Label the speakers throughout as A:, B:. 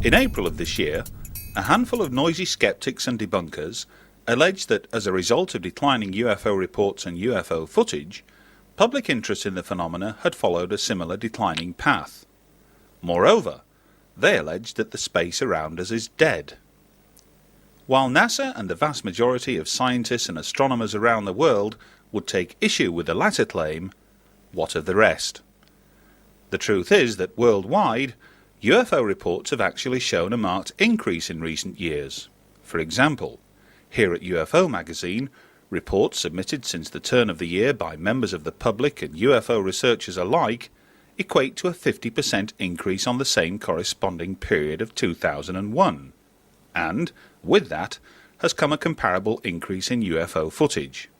A: In April of this year, a handful of noisy skeptics and debunkers alleged that as a result of declining UFO reports and UFO footage, public interest in the phenomena had followed a similar declining path. Moreover, they alleged that the space around us is dead. While NASA and the vast majority of scientists and astronomers around the world would take issue with the latter claim, what of the rest? The truth is that worldwide, UFO reports have actually shown a marked increase in recent years. For example, here at UFO magazine, reports submitted since the turn of the year by members of the public and UFO researchers alike equate to a 50% increase on the same corresponding period of 2001. And, with that, has come a comparable increase in UFO footage.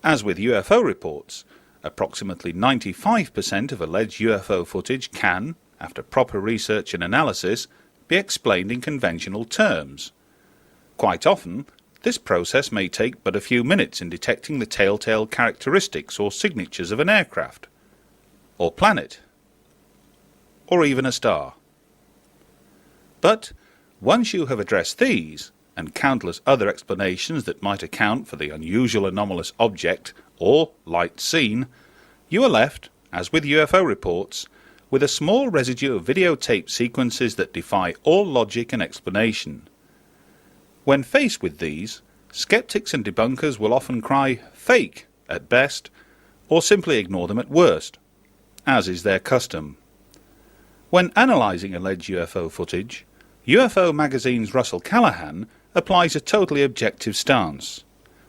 A: As with UFO reports, approximately 95% of alleged UFO footage can, after proper research and analysis, be explained in conventional terms. Quite often, this process may take but a few minutes in detecting the telltale characteristics or signatures of an aircraft, or planet, or even a star. But once you have addressed these, and countless other explanations that might account for the unusual anomalous object or light seen, you are left, as with UFO reports, with a small residue of videotape sequences that defy all logic and explanation. When faced with these, skeptics and debunkers will often cry fake at best, or simply ignore them at worst, as is their custom. When analysing alleged UFO footage, UFO magazine's Russell Callahan applies a totally objective stance.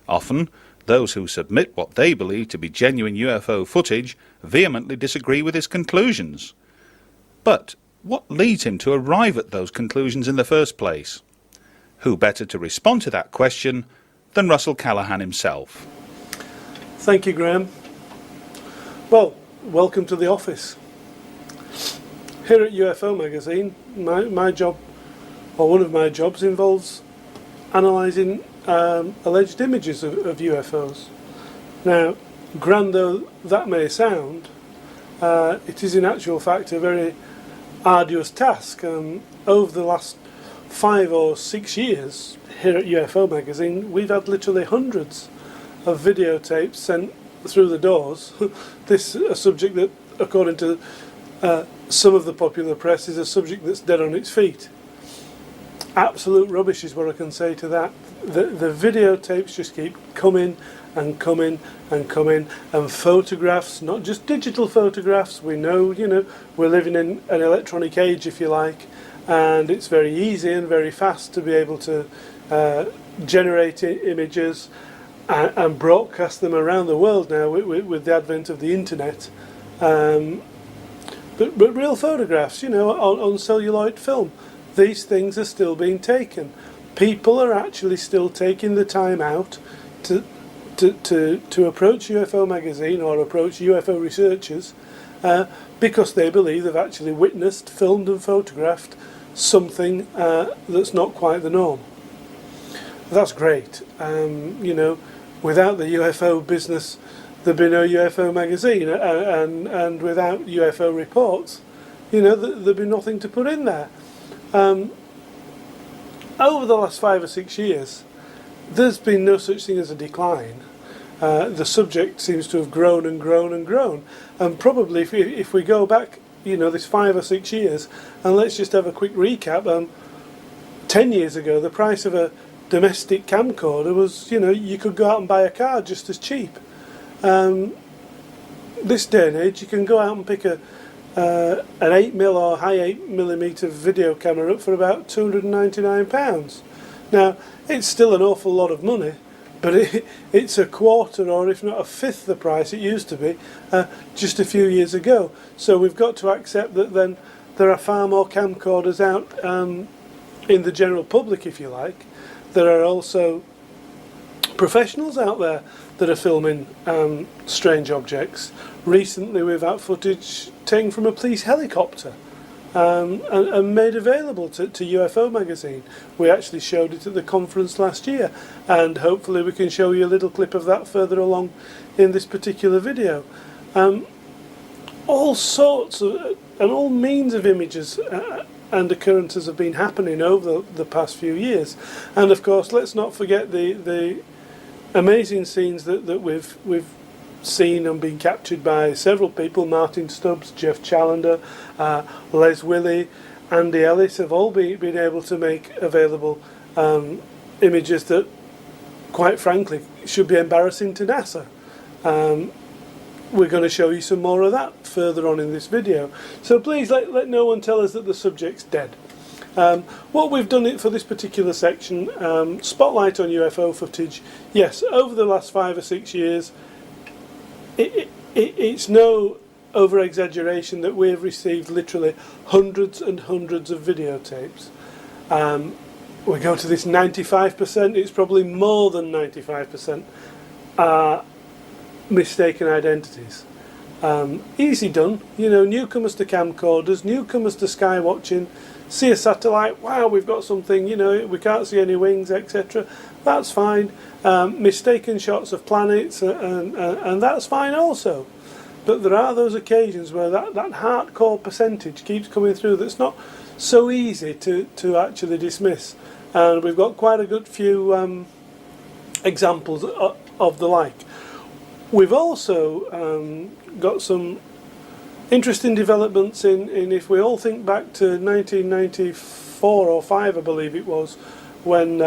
A: Often, those who submit what they believe to be genuine UFO footage vehemently disagree with his conclusions. But what leads him to arrive at those conclusions in the first place? Who better to respond to that question than Russell Callahan himself?
B: Thank you, Graham. Well, welcome to the office. Here at UFO magazine, my job, or one of my jobs, involves analysing alleged images of UFOs. Now, grand though that may sound, it is in actual fact a very arduous task. Over the last 5 or 6 years here at UFO magazine, we've had literally hundreds of videotapes sent through the doors. This is a subject that, according to some of the popular press, is a subject that's dead on its feet. Absolute rubbish is what I can say to that. The videotapes just keep coming and coming and coming, and photographs, not just digital photographs. We know, we're living in an electronic age, if you like, and it's very easy and very fast to be able to generate images and broadcast them around the world now with the advent of the internet. But real photographs, on celluloid film, these things are still being taken. People are actually still taking the time out to approach UFO magazine or approach UFO researchers because they believe they've actually witnessed, filmed and photographed something that's not quite the norm. That's great. You know, without the UFO business, there'd be no UFO magazine, and without UFO reports, you know, there'd be nothing to put in there. Over the last 5 or 6 years, there's been no such thing as a decline. The subject seems to have grown and grown and grown. And probably if we go back, you know, this 5 or 6 years, and let's just have a quick recap. 10 years ago, the price of a domestic camcorder was, you know, you could go out and buy a car just as cheap. This day and age, you can go out and pick an 8mm or high 8mm video camera up for about £299. Now, it's still an awful lot of money, but it's a quarter or if not a fifth the price it used to be just a few years ago. So we've got to accept that then there are far more camcorders out in the general public, if you like. There are also professionals out there that are filming strange objects. Recently we've had footage taken from a police helicopter and made available to UFO magazine. We actually showed it at the conference last year, and hopefully we can show you a little clip of that further along in this particular video. All sorts of and all means of images and occurrences have been happening over the past few years, and of course let's not forget the amazing scenes that we've seen and been captured by several people. Martin Stubbs, Jeff Challenger, Les Willey, Andy Ellis have all been able to make available images that, quite frankly, should be embarrassing to NASA. We're going to show you some more of that further on in this video. So please let no one tell us that the subject's dead. What we've done for this particular section, spotlight on UFO footage. Yes, over the last 5 or 6 years, it's no over-exaggeration that we've received literally hundreds and hundreds of videotapes. We go to this 95%, it's probably more than 95% mistaken identities. Easy done, you know, newcomers to camcorders, newcomers to sky watching, see a satellite, wow, we've got something, you know, we can't see any wings, etc. That's fine. Mistaken shots of planets, and that's fine also. But there are those occasions where that hardcore percentage keeps coming through that's not so easy to actually dismiss. And we've got quite a good few examples of the like. We've also got some interesting developments in if we all think back to 1994 or 5, I believe it was, when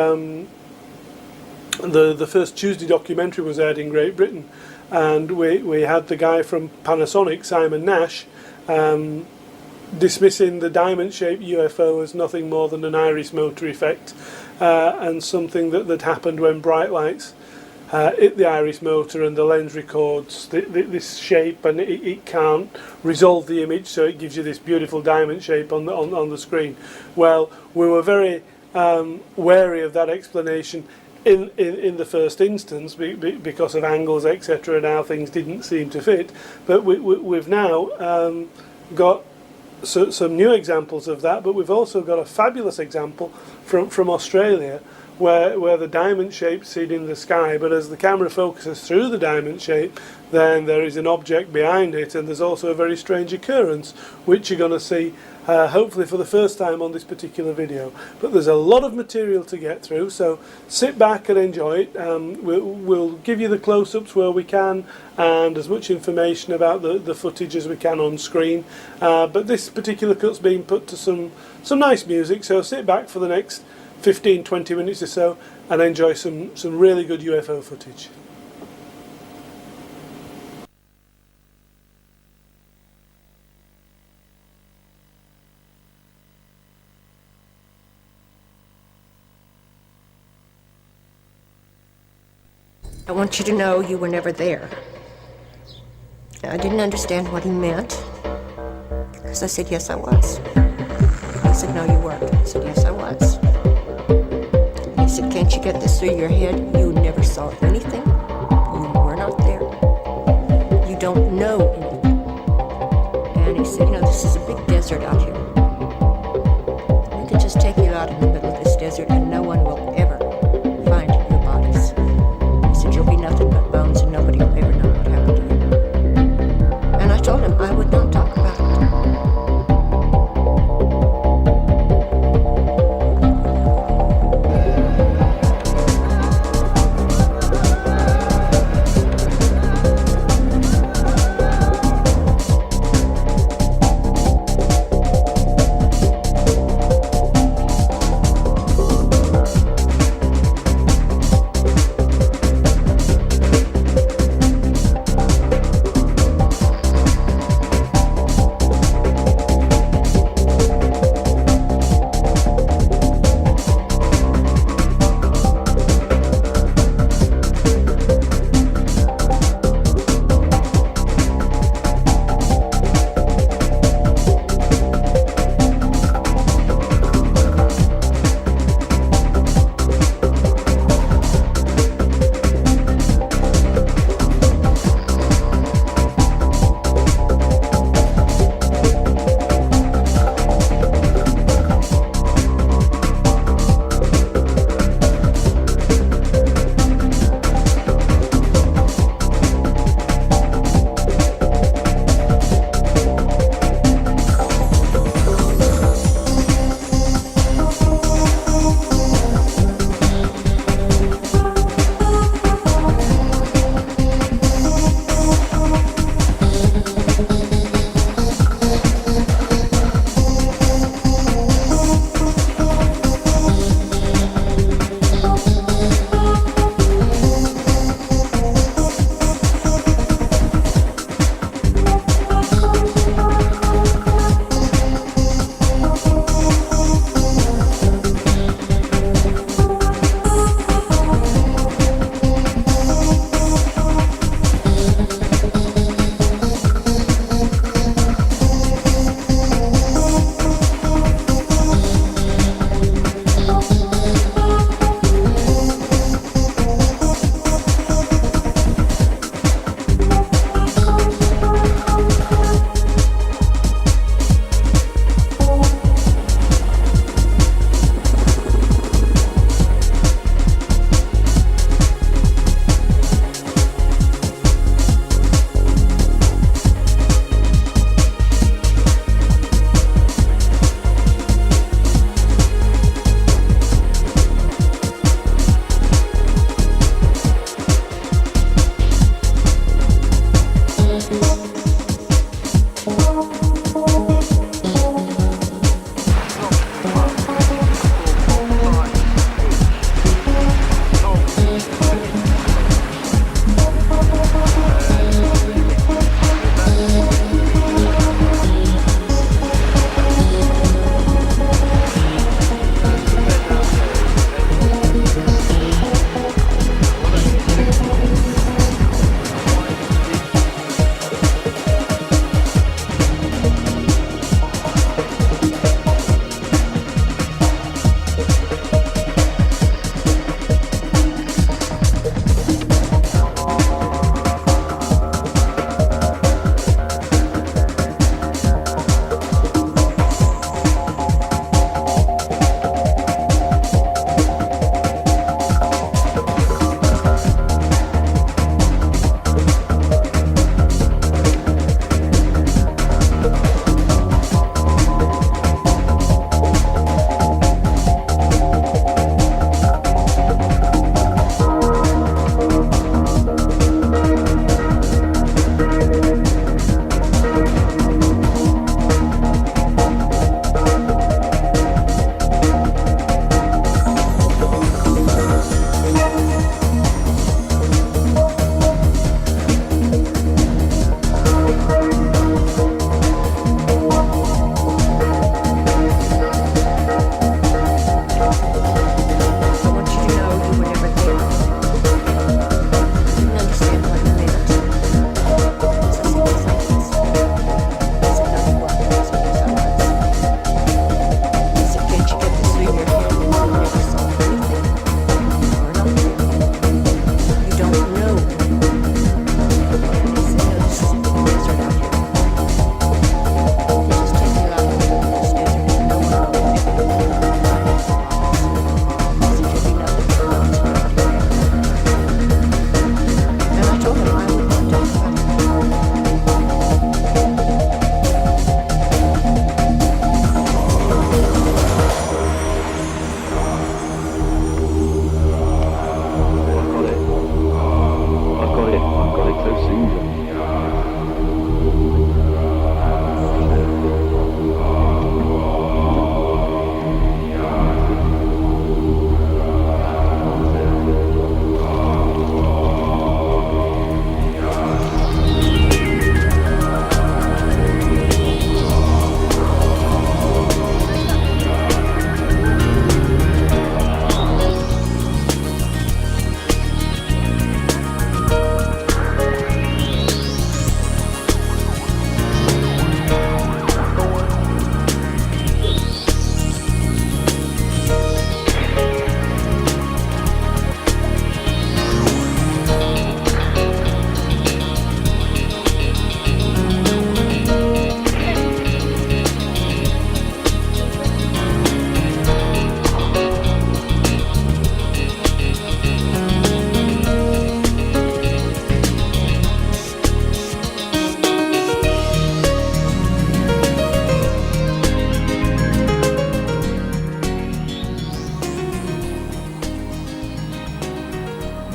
B: the first Tuesday documentary was aired in Great Britain, and we had the guy from Panasonic, Simon Nash, dismissing the diamond-shaped UFO as nothing more than an iris motor effect, and something that happened when bright lights hit the iris motor and the lens records this shape, and it can't resolve the image, so it gives you this beautiful diamond shape on the screen. Well, we were very wary of that explanation in the first instance because of angles, etc., and how things didn't seem to fit. But we've now got some new examples of that, but we've also got a fabulous example from Australia where the diamond shape's seen in the sky, but as the camera focuses through the diamond shape, then there is an object behind it, and there's also a very strange occurrence, which you're going to see hopefully for the first time on this particular video. But there's a lot of material to get through, so sit back and enjoy it. We'll give you the close-ups where we can, and as much information about the footage as we can on screen. But this particular cut's being put to some nice music, so sit back for the next 15-20 minutes or so and enjoy some really good UFO footage.
C: I want you to know you were never there. I didn't understand what he meant, because I said, yes, I was. He said, no, you weren't. I said, yes, I was. He said, can't you get this through your head? You never saw anything. You were not there. You don't know anything. And he said, this is a big desert out here. We could just take you out in the middle of this desert and no one will ever find your bodies. He said, you'll be nothing but bones and nobody will ever know what happened to you. And I told him I would not talk about it.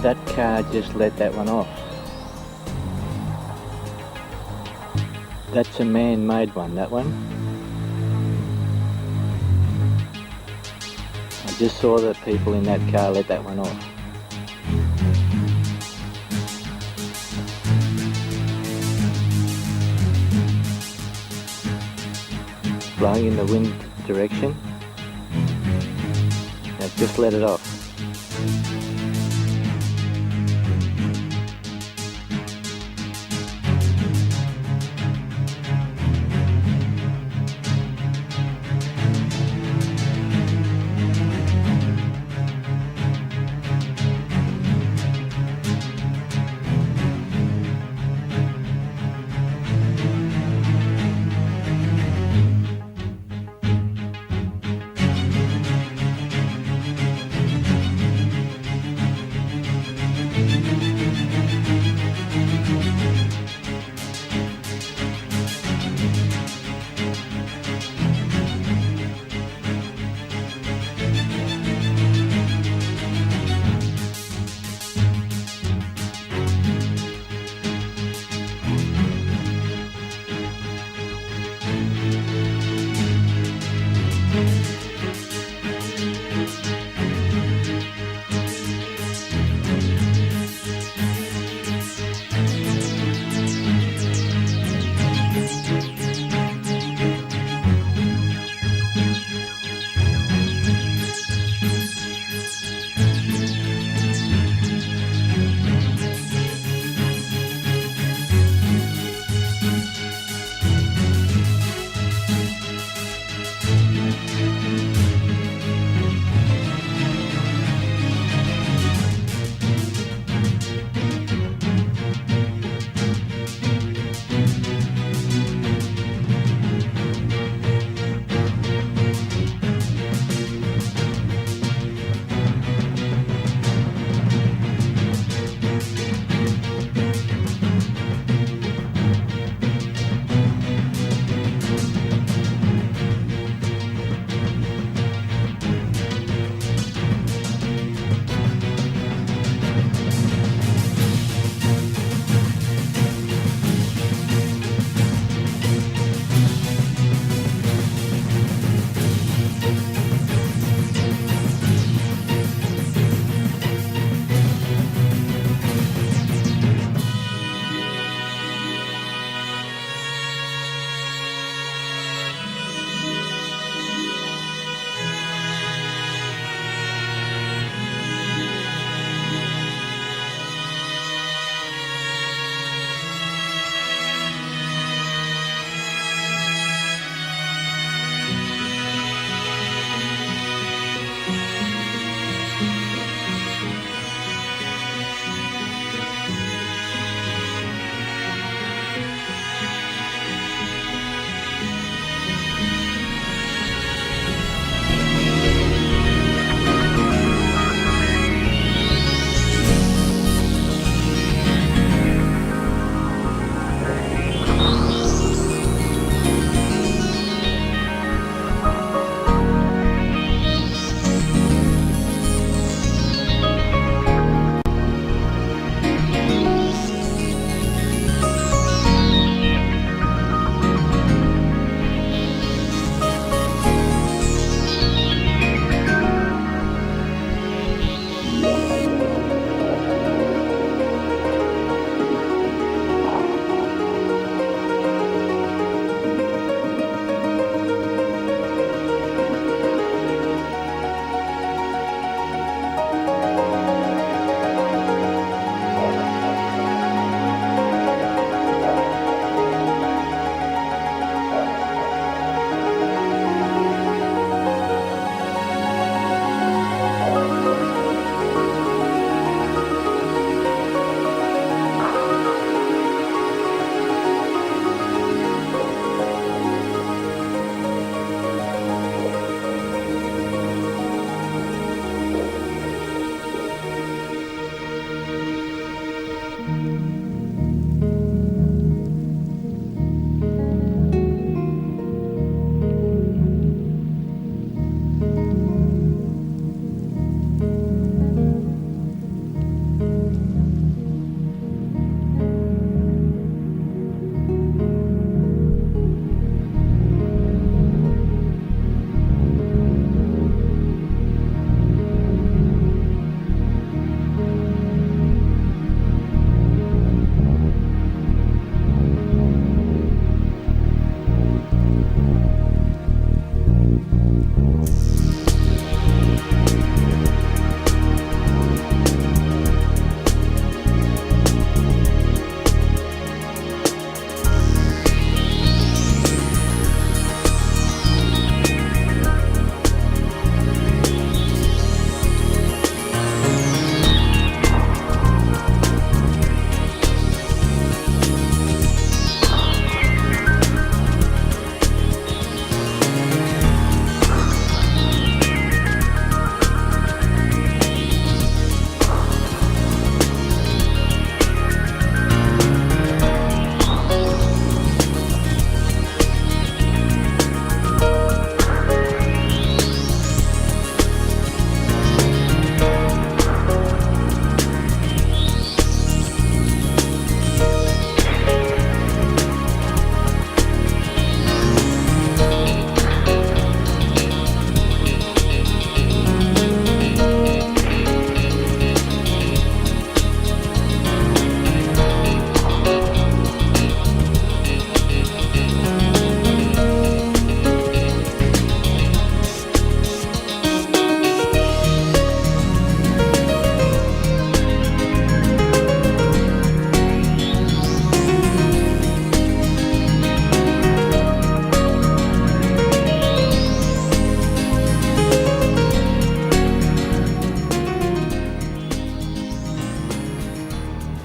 D: That car just let that one off. That's a man-made one, that one. I just saw the people in that car let that one off. Blowing in the wind direction. They've just let it off.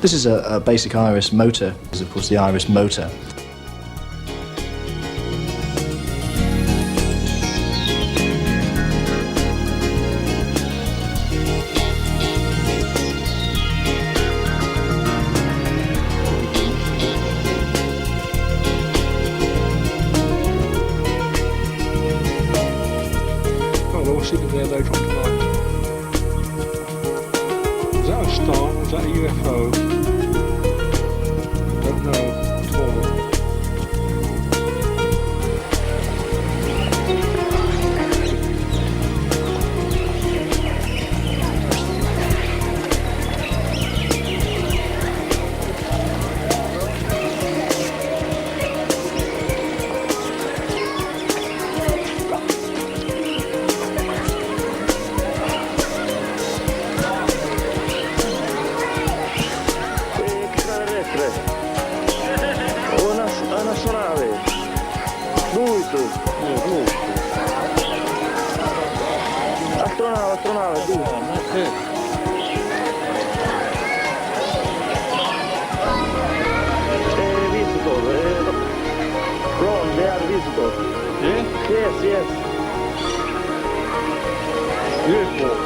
E: This is a basic iris motor. This is, of course, the iris motor.
F: Sitting there later on tonight. Was that a star? Was that a UFO? Don't know at all.
G: Astronave, tu. Visitor. Ron, they are visitor.
F: Yeah?
G: Yes.
F: Beautiful.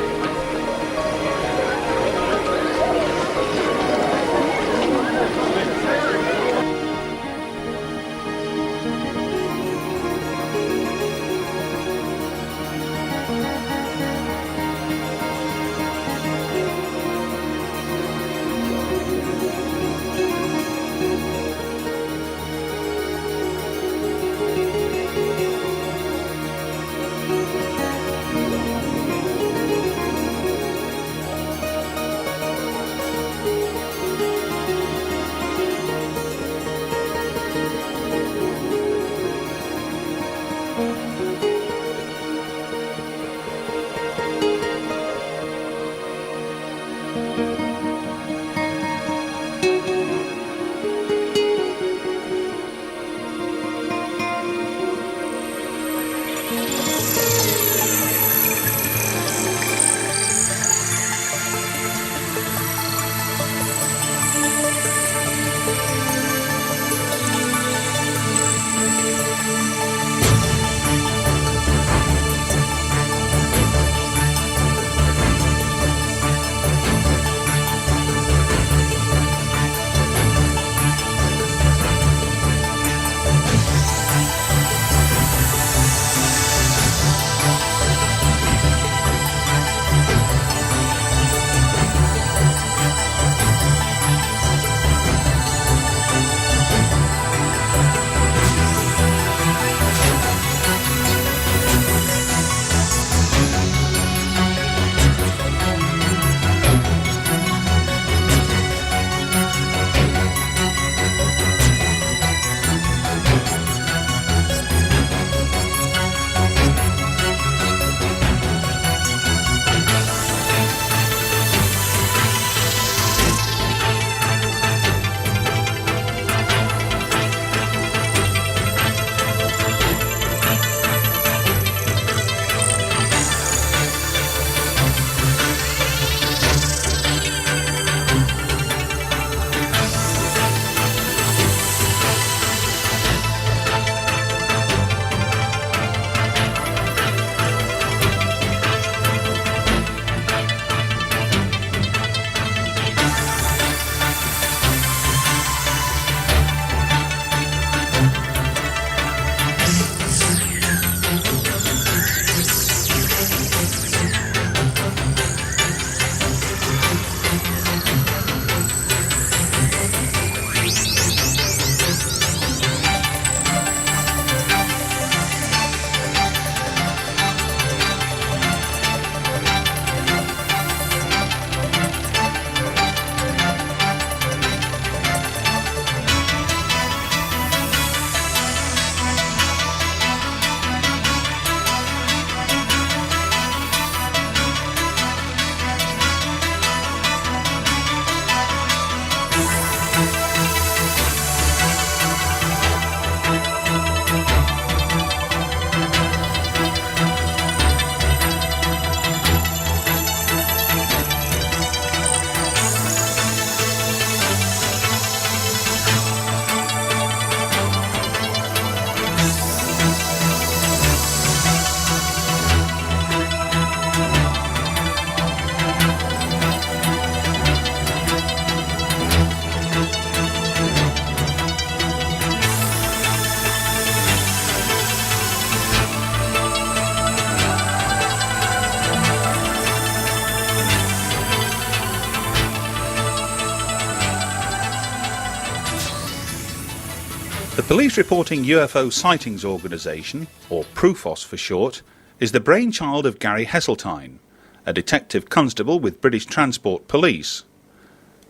A: The police reporting UFO sightings organisation, or PRUFOS for short, is the brainchild of Gary Heseltine, a detective constable with British Transport Police.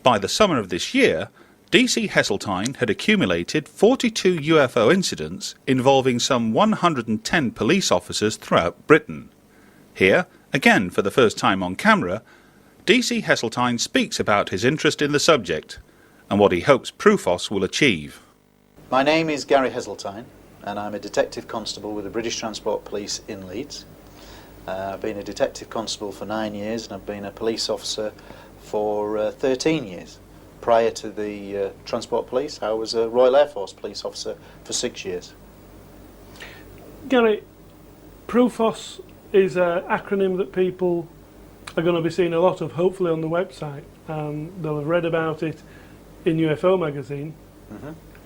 A: By the summer of this year, DC Heseltine had accumulated 42 UFO incidents involving some 110 police officers throughout Britain. Here, again for the first time on camera, DC Heseltine speaks about his interest in the subject and what he hopes PRUFOS will achieve.
H: My name is Gary Heseltine and I'm a detective constable with the British Transport Police in Leeds. I've been a detective constable for 9 years and I've been a police officer for 13 years. Prior to the Transport Police, I was a Royal Air Force police officer for 6 years.
B: Gary, PRUFOS is an acronym that people are going to be seeing a lot of, hopefully on the website. They'll have read about it in UFO magazine.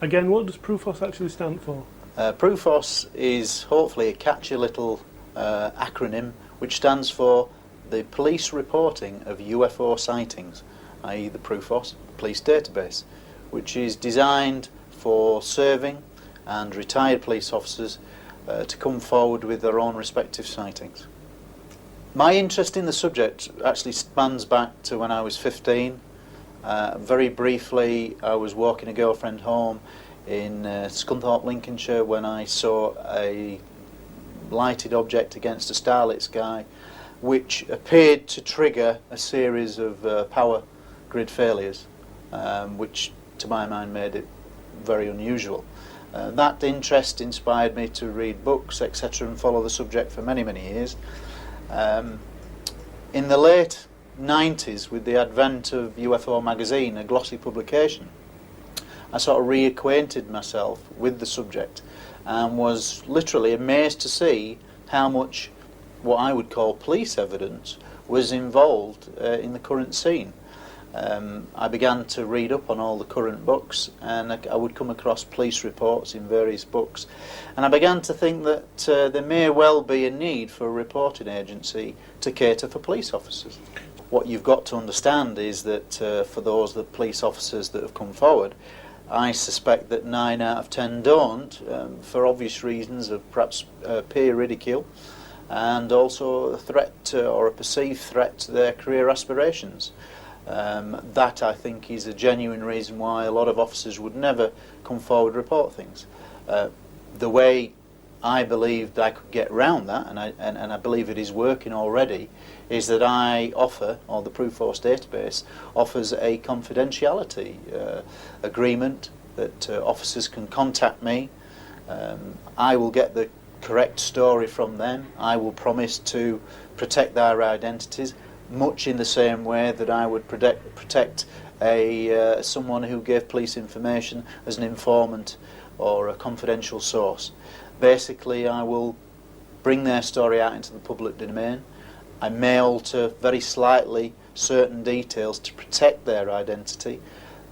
B: Again, what does PRUFOS actually stand for?
H: PRUFOS is hopefully a catchy little acronym which stands for the police reporting of UFO sightings, i.e. the PRUFOS police database, which is designed for serving and retired police officers to come forward with their own respective sightings. My interest in the subject actually spans back to when I was 15. Very briefly, I was walking a girlfriend home in Scunthorpe, Lincolnshire, when I saw a lighted object against a starlit sky which appeared to trigger a series of power grid failures, which to my mind made it very unusual. That interest inspired me to read books, etc., and follow the subject for many, many years. In the late 90s, with the advent of UFO magazine, a glossy publication, I sort of reacquainted myself with the subject and was literally amazed to see how much what I would call police evidence was involved in the current scene. I began to read up on all the current books, and I would come across police reports in various books, and I began to think that there may well be a need for a reporting agency to cater for police officers. What you've got to understand is that for those police officers that have come forward, I suspect that 9 out of 10 don't, for obvious reasons of perhaps peer ridicule, and also a threat or a perceived threat to their career aspirations. That, I think, is a genuine reason why a lot of officers would never come forward and report things. The way I believed I could get around that, and I believe it is working already, is that I offer, or the PRUFOS database offers, a confidentiality agreement that officers can contact me. I will get the correct story from them. I will promise to protect their identities, much in the same way that I would protect someone who gave police information as an informant or a confidential source. Basically, I will bring their story out into the public domain. I may alter very slightly certain details to protect their identity,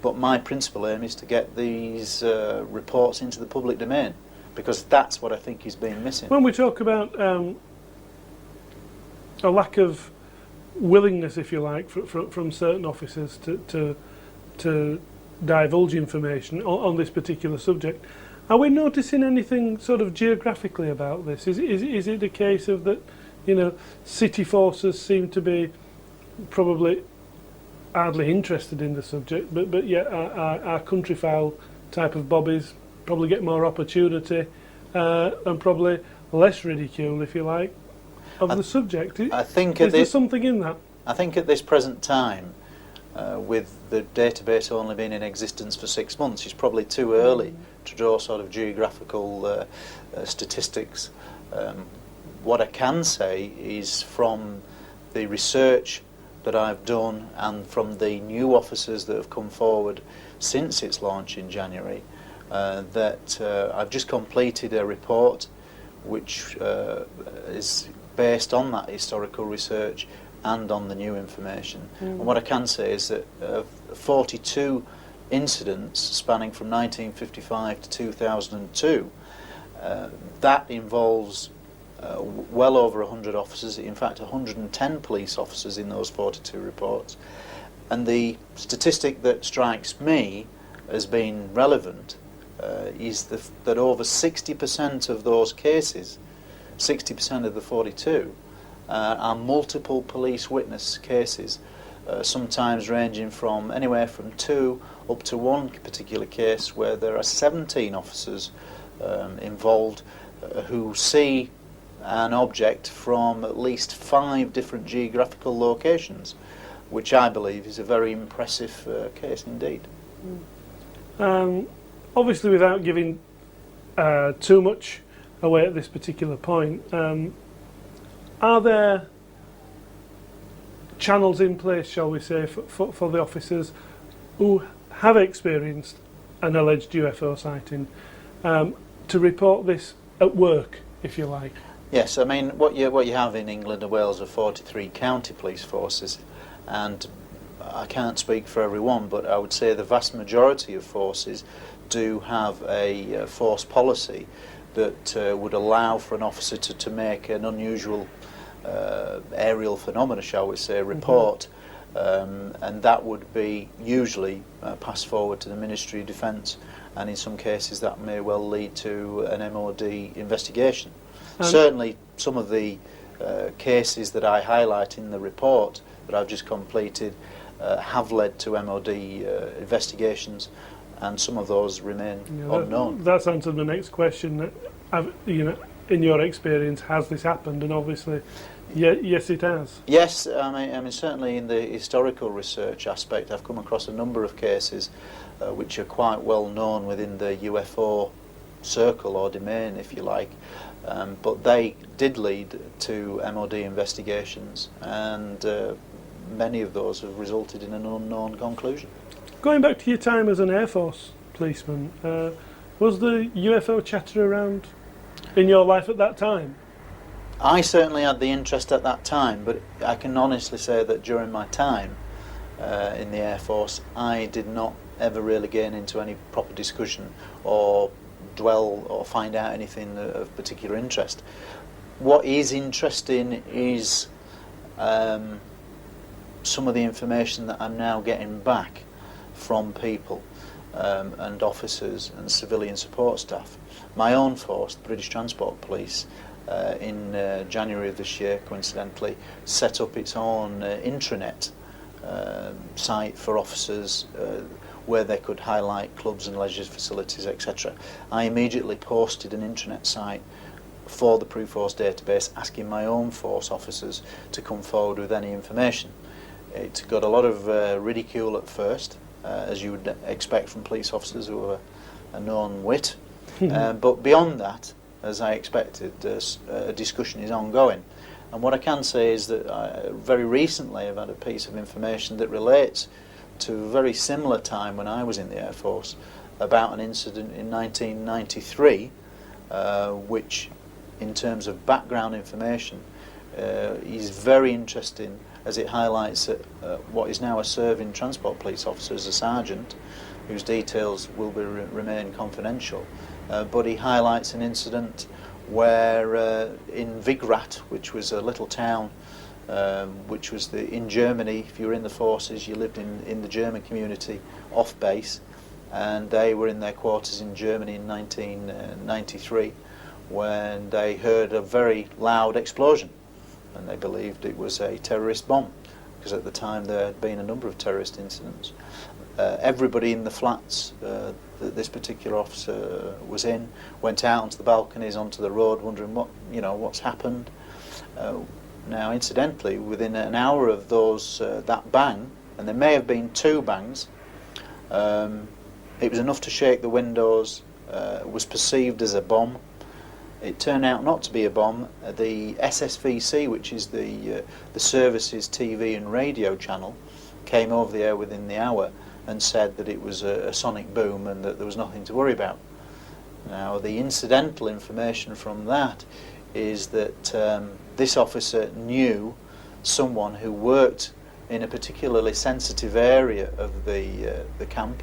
H: but my principal aim is to get these reports into the public domain, because that's what I think is being missing.
B: When we talk about a lack of willingness, if you like, from certain officers to divulge information on this particular subject, are we noticing anything sort of geographically about this? Is it a case of that, you know, city forces seem to be probably hardly interested in the subject, but yet our countryfowl type of bobbies probably get more opportunity and probably less ridicule, if you like, of the subject?
H: I think
B: is there something in that?
H: I think at this present time, with the database only being in existence for 6 months, it's probably too early to draw sort of geographical statistics. What I can say is, from the research that I've done and from the new officers that have come forward since its launch in January, that I've just completed a report which is based on that historical research and on the new information. And what I can say is that 42 incidents spanning from 1955 to 2002, that involves well over 100 officers, in fact 110 police officers in those 42 reports. And the statistic that strikes me as being relevant is that over 60% of those cases, 60% of the 42, are multiple police witness cases, sometimes ranging from anywhere from 2 up to 1 particular case where there are 17 officers involved who see an object from at least 5 different geographical locations, which I believe is a very impressive case indeed.
B: Obviously, without giving too much away at this particular point, are there channels in place, shall we say, for the officers who have experienced an alleged UFO sighting to report this at work, if you like?
H: Yes, I mean what you have in England and Wales are 43 county police forces, and I can't speak for everyone, but I would say the vast majority of forces do have a force policy that would allow for an officer to make an unusual aerial phenomena, shall we say, report, and that would be usually passed forward to the Ministry of Defence, and in some cases that may well lead to an MOD investigation. Certainly some of the cases that I highlight in the report that I've just completed have led to MOD investigations, and some of those remain unknown.
B: That's answered the next question. In your experience, has this happened? And obviously, yes, it has.
H: Yes, I mean certainly in the historical research aspect, I've come across a number of cases which are quite well known within the UFO circle or domain, if you like, but they did lead to MOD investigations, and many of those have resulted in an unknown conclusion.
B: Going back to your time as an Air Force policeman, was the UFO chatter around in your life at that time?
H: I certainly had the interest at that time, but I can honestly say that during my time in the Air Force, I did not ever really gain into any proper discussion or dwell or find out anything of particular interest. What is interesting is some of the information that I'm now getting back from people and officers and civilian support staff. My own force, the British Transport Police, in January of this year, coincidentally, set up its own intranet site for officers where they could highlight clubs and leisure facilities, etc. I immediately posted an intranet site for the Pre-Force database asking my own force officers to come forward with any information. It got a lot of ridicule at first, as you would expect from police officers who are a known wit, but beyond that, as I expected, a discussion is ongoing. And what I can say is that very recently I've had a piece of information that relates to a very similar time when I was in the Air Force, about an incident in 1993, which in terms of background information is very interesting, as it highlights what is now a serving transport police officer as a sergeant, whose details will remain confidential. But he highlights an incident where in Vigrat, which was a little town which was in Germany, if you were in the forces, you lived in the German community off base, and they were in their quarters in Germany in 1993 when they heard a very loud explosion, and they believed it was a terrorist bomb, because at the time there had been a number of terrorist incidents. Everybody in the flats that this particular officer was in went out onto the balconies, onto the road, wondering what's happened. Now, incidentally, within an hour of that bang, and there may have been 2 bangs, it was enough to shake the windows. It was perceived as a bomb. It turned out not to be a bomb. The SSVC, which is the service's TV and radio channel, came over the air within the hour and said that it was a sonic boom and that there was nothing to worry about. Now, the incidental information from that is that this officer knew someone who worked in a particularly sensitive area of the camp,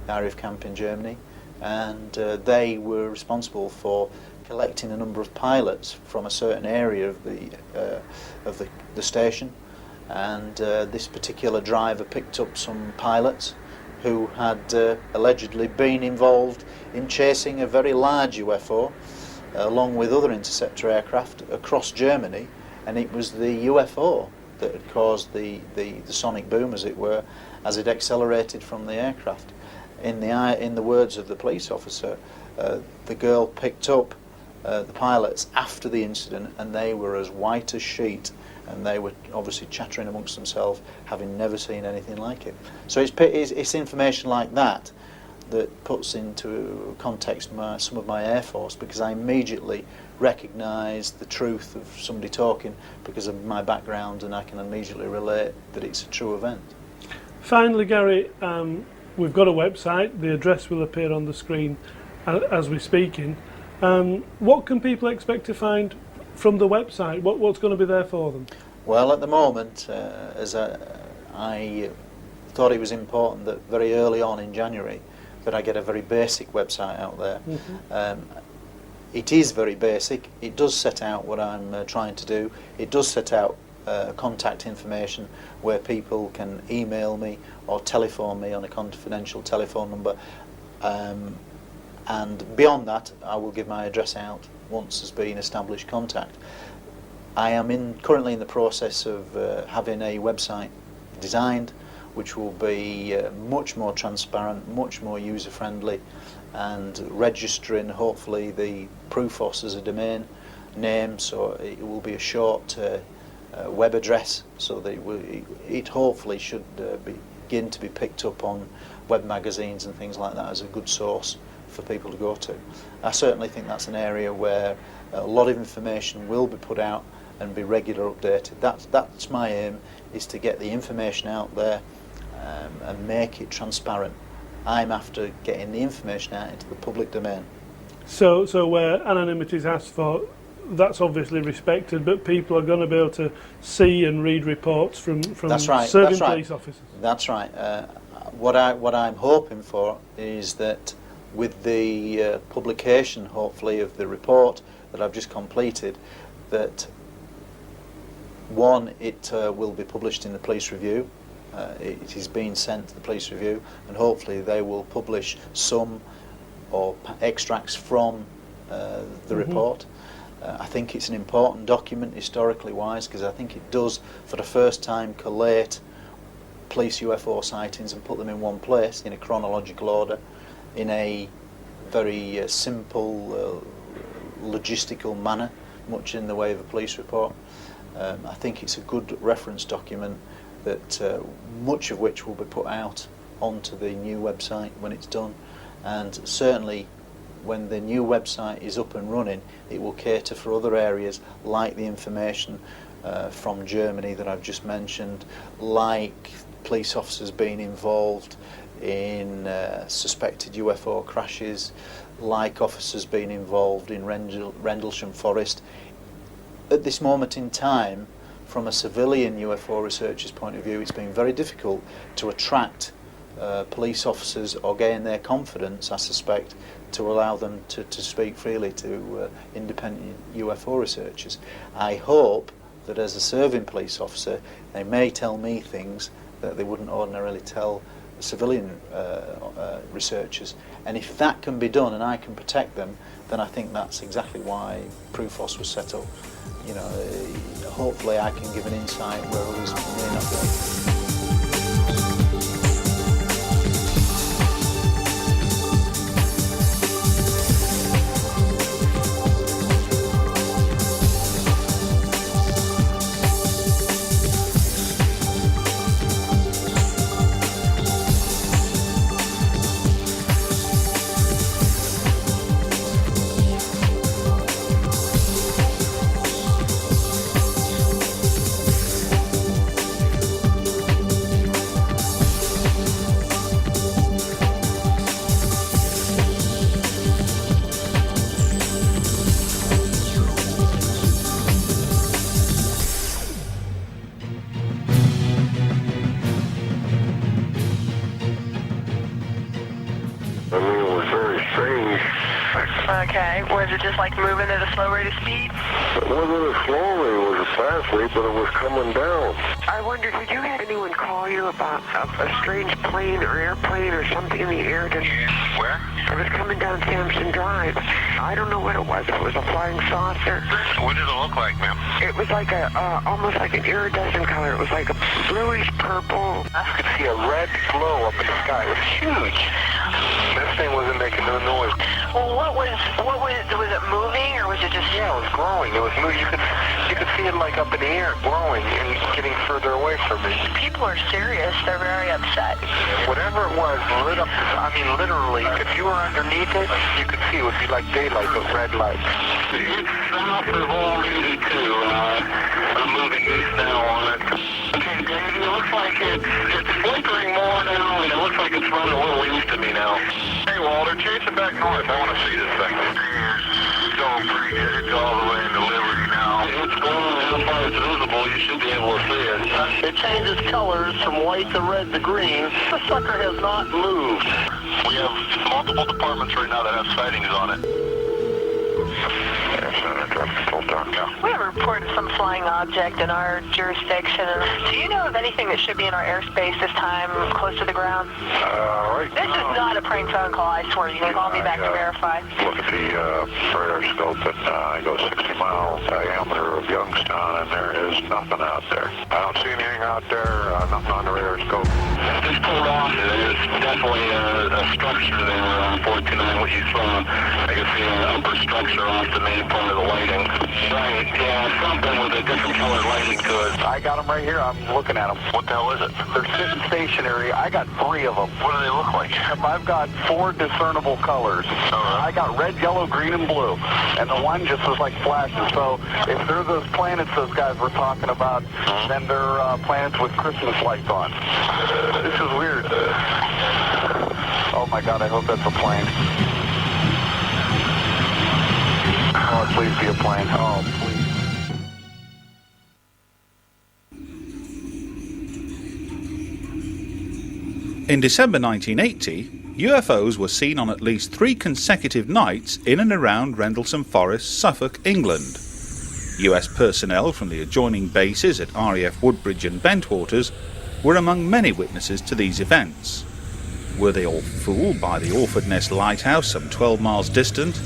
H: the RAF camp in Germany, and they were responsible for collecting a number of pilots from a certain area of the station, and this particular driver picked up some pilots who had allegedly been involved in chasing a very large UFO along with other interceptor aircraft across Germany, and it was the UFO that had caused the sonic boom, as it were, as it accelerated from the aircraft. In the words of the police officer, the girl picked up the pilots after the incident, and they were as white as sheet, and they were obviously chattering amongst themselves, having never seen anything like it. So it's information like that that puts into context some of my Air Force, because I immediately recognise the truth of somebody talking because of my background, and I can immediately relate that it's a true event.
B: Finally, Gary, we've got a website. The address will appear on the screen as we're speaking. What can people expect to find from the website? What's going to be there for them?
H: Well, at the moment, as I thought it was important that very early on in January that I get a very basic website out there. It is very basic. It does set out what I'm trying to do. It does set out contact information where people can email me or telephone me on a confidential telephone number. And beyond that, I will give my address out once there's been established contact. I am currently in the process of having a website designed which will be much more transparent, much more user-friendly, and registering hopefully the Prufos as a domain name, so it will be a short web address, so that it hopefully should begin to be picked up on web magazines and things like that as a good source for people to go to. I certainly think that's an area where a lot of information will be put out and be regular updated. That's my aim, is to get the information out there and make it transparent. I'm after getting the information out into the public domain.
B: So where anonymity is asked for, that's obviously respected, but people are going to be able to see and read reports from serving police officers.
H: That's right. What I'm hoping for is that with the publication, hopefully, of the report that I've just completed, that one, it will be published in the Police Review. It is being sent to the Police Review, and hopefully they will publish some or extracts from the report. I think it's an important document historically wise, because I think it does for the first time collate police UFO sightings and put them in one place in a chronological order, in a very simple logistical manner, much in the way of a police report. I think it's a good reference document that much of which will be put out onto the new website when it's done, and certainly when the new website is up and running, it will cater for other areas like the information from Germany that I've just mentioned, like police officers being involved in suspected UFO crashes, like officers being involved in Rendlesham Forest. At this moment in time, from a civilian UFO researcher's point of view, it's been very difficult to attract police officers or gain their confidence, I suspect, to allow them to speak freely to independent UFO researchers. I hope that as a serving police officer, they may tell me things that they wouldn't ordinarily tell civilian researchers, and if that can be done and I can protect them, then I think that's exactly why Prufos was set up. You know, hopefully I can give an insight where others may not be.
I: Okay, was it just like moving at a slow rate of speed?
J: It wasn't as slowly, it was fastly, but it was coming down.
I: I wonder, did you have anyone call call you about a strange plane or airplane or something in the air?
J: Where?
I: It was coming down Sampson Drive. I don't know what it was. It was a flying saucer.
J: What did it look like, ma'am?
I: It was like almost like an iridescent color. It was like a bluish purple.
J: I could see a red glow up in the sky. It was huge. This thing wasn't making no noise.
I: Well, was it moving or was it just?
J: Yeah, it was glowing. It was moving. You could see it like up in the air, glowing and getting further away from me.
I: People are serious. They're very upset.
J: Whatever it was lit up. I mean, literally, if you were underneath it, you could see it would be like daylight with red lights. It's south of all-82. I'm moving east now on it. Okay, Dave, it looks like it's flickering more now, and it looks like it's running a little east of me now. Hey, Walter, chase it back north. I want to see this thing. It's going pretty good. It's all the way into Liberty now. It's glowing. How far it's visible, you should be able to see it. It changes colors from white to red to green. The sucker has not moved. We have multiple departments right now that have sightings on it.
I: We have a report of some flying object in our jurisdiction. Do you know of anything that should be in our airspace this time, close to the ground?
J: Right
I: This is not a prank phone call, I swear. You can call me back to verify.
J: Look at the radar scope, and I go 60-mile diameter of Youngstown, and there is nothing out there. I don't see anything out there, nothing on the radar scope. Just pulled off. There's definitely a structure there on 429, what you saw. I can see an upper structure off the main part of the lighting. Right, yeah, something with a different colored lighting to it. I got them right here. I'm looking at them. What the hell is it? They're sitting stationary. I got 3 of them. What do they look like? I've got 4 discernible colors. I got red, yellow, green, and blue. And the one just was like flashing. So if they're those planets those guys were talking about, then they're planets with Christmas lights on. This is weird. Oh my God, I hope that's a plane. Oh, please be a plane. Oh, please.
A: In December 1980, UFOs were seen on at least 3 consecutive nights in and around Rendlesham Forest, Suffolk, England. US personnel from the adjoining bases at RAF Woodbridge and Bentwaters were among many witnesses to these events. Were they all fooled by the Orford Ness Lighthouse some 12 miles distant,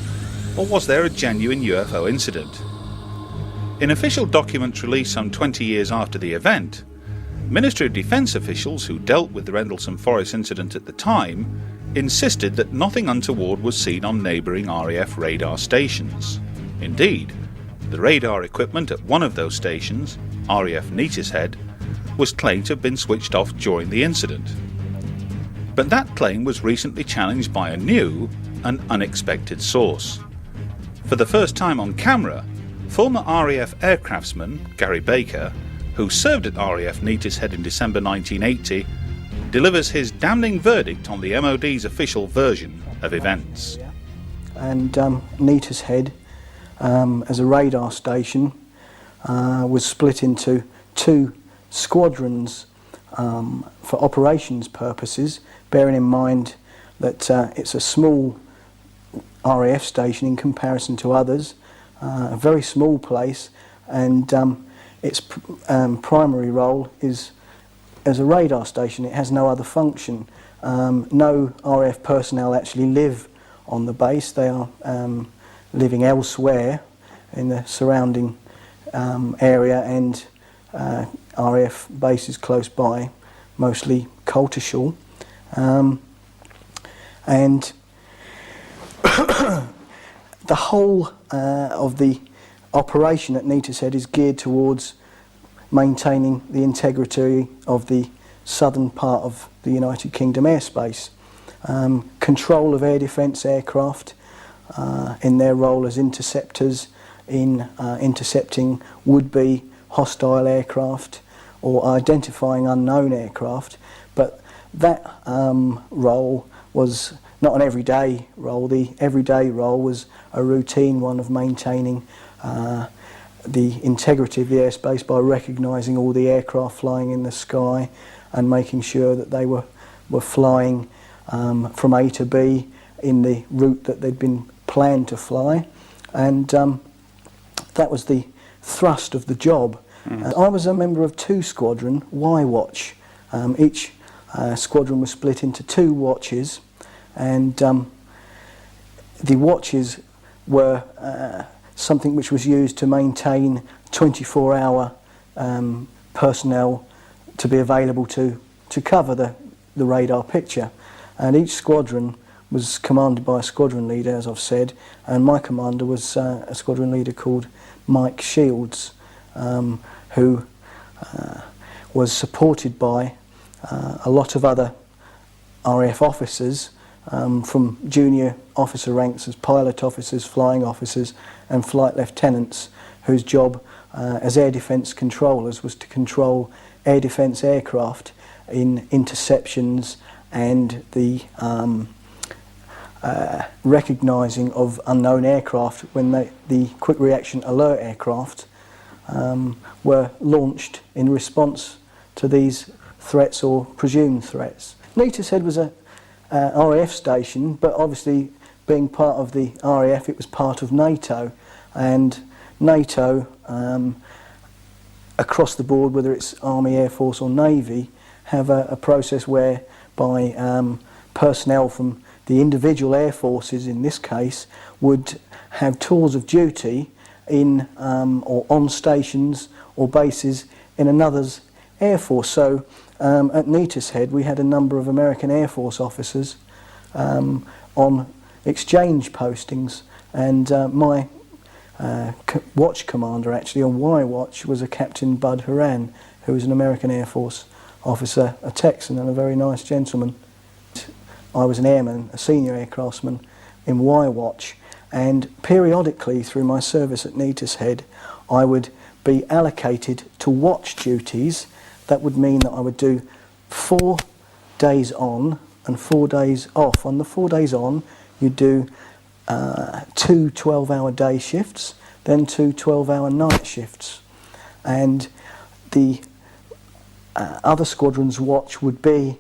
A: or was there a genuine UFO incident? In official documents released some 20 years after the event, Ministry of Defence officials who dealt with the Rendlesham Forest incident at the time insisted that nothing untoward was seen on neighbouring RAF radar stations. Indeed, the radar equipment at one of those stations, RAF Neatishead, was claimed to have been switched off during the incident. But that claim was recently challenged by a new and unexpected source. For the first time on camera, former RAF aircraftsman Gary Baker, who served at RAF Neatishead in December 1980, delivers his damning verdict on the MOD's official version of events.
K: And Neatishead, as a radar station, was split into 2 squadrons for operations purposes, bearing in mind that it's a small RAF station in comparison to others, a very small place, and its primary role is as a radar station. It has no other function. No RAF personnel actually live on the base. They are living elsewhere in the surrounding area, and RAF bases close by, mostly Coltishall. And the whole of the operation at Neatishead is geared towards maintaining the integrity of the southern part of the United Kingdom airspace. Control of air defence aircraft in their role as interceptors in intercepting would-be hostile aircraft or identifying unknown aircraft, but that role was not an everyday role. The everyday role was a routine one of maintaining the integrity of the airspace by recognising all the aircraft flying in the sky and making sure that they were flying from A to B in the route that they'd been planned to fly, and that was the thrust of the job. I was a member of 2 Squadron, Y Watch, Each squadron was split into 2 watches, and the watches were something which was used to maintain 24-hour personnel to be available to cover the radar picture. And each squadron was commanded by a squadron leader, as I've said, and my commander was a squadron leader called Mike Shields, who was supported by a lot of other RAF officers, from junior officer ranks as pilot officers, flying officers and flight lieutenants, whose job as air defence controllers was to control air defence aircraft in interceptions and the recognising of unknown aircraft when the quick reaction alert aircraft were launched in response to these threats or presumed threats. Neatishead was a RAF station, but obviously being part of the RAF it was part of NATO, and NATO across the board, whether it's Army, Air Force or Navy, have a process whereby personnel from the individual air forces in this case would have tours of duty in or on stations or bases in another's air force. So at Neatishead we had a number of American Air Force officers on exchange postings, and my watch commander actually on Y Watch was a Captain Bud Horan, who was an American Air Force officer, a Texan and a very nice gentleman. I was an airman, a senior aircraftsman in Y Watch, and periodically through my service at Neatishead I would be allocated to watch duties. That would mean that I would do 4 days on and 4 days off. On the 4 days on you do 2 12-hour day shifts, then 2 12-hour night shifts, and the other squadron's watch would be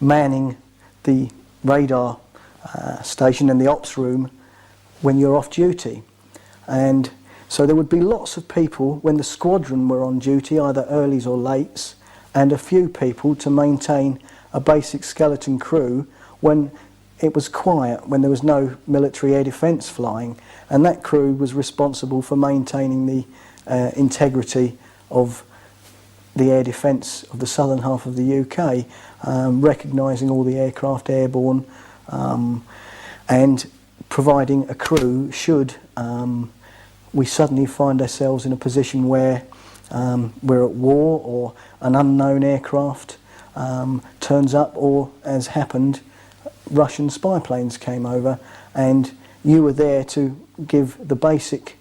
K: manning the radar station and the ops room when you're off duty. And so there would be lots of people when the squadron were on duty, either earlies or lates, and a few people to maintain a basic skeleton crew when it was quiet, when there was no military air defence flying, and that crew was responsible for maintaining the integrity of the air defence of the southern half of the UK, recognising all the aircraft airborne, and providing a crew should we suddenly find ourselves in a position where we're at war or an unknown aircraft turns up, or, as happened, Russian spy planes came over, and you were there to give the basic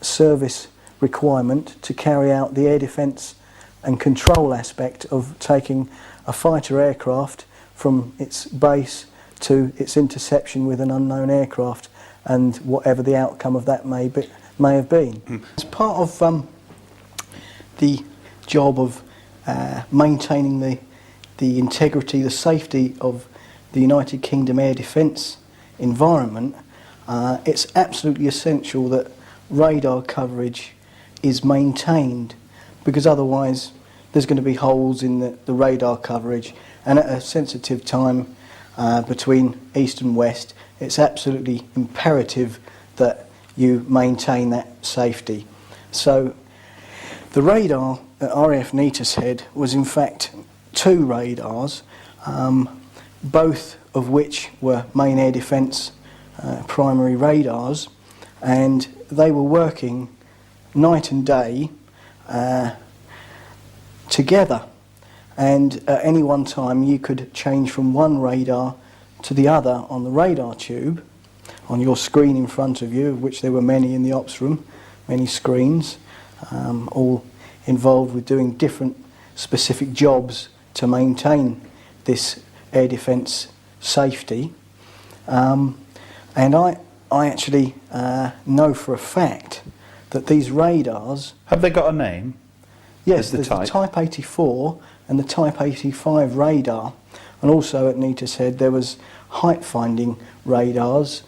K: service requirement to carry out the air defence and control aspect of taking a fighter aircraft from its base to its interception with an unknown aircraft, and whatever the outcome of that may have been. As part of the job of maintaining the integrity, the safety of the United Kingdom air defence environment, it's absolutely essential that radar coverage is maintained, because otherwise there's going to be holes in the radar coverage, and at a sensitive time between east and west it's absolutely imperative that you maintain that safety. So the radar at RAF Neatishead was in fact 2 radars, both of which were main air defence primary radars, and they were working night and day together, and at any one time you could change from one radar to the other on the radar tube on your screen in front of you, of which there were many in the ops room, many screens, all involved with doing different specific jobs to maintain this air defence safety. And I actually know for a fact that these radars...
A: Have they got a name?
K: Yes, there's the Type 84 and the Type 85 radar, and also at Neatishead there was height finding radars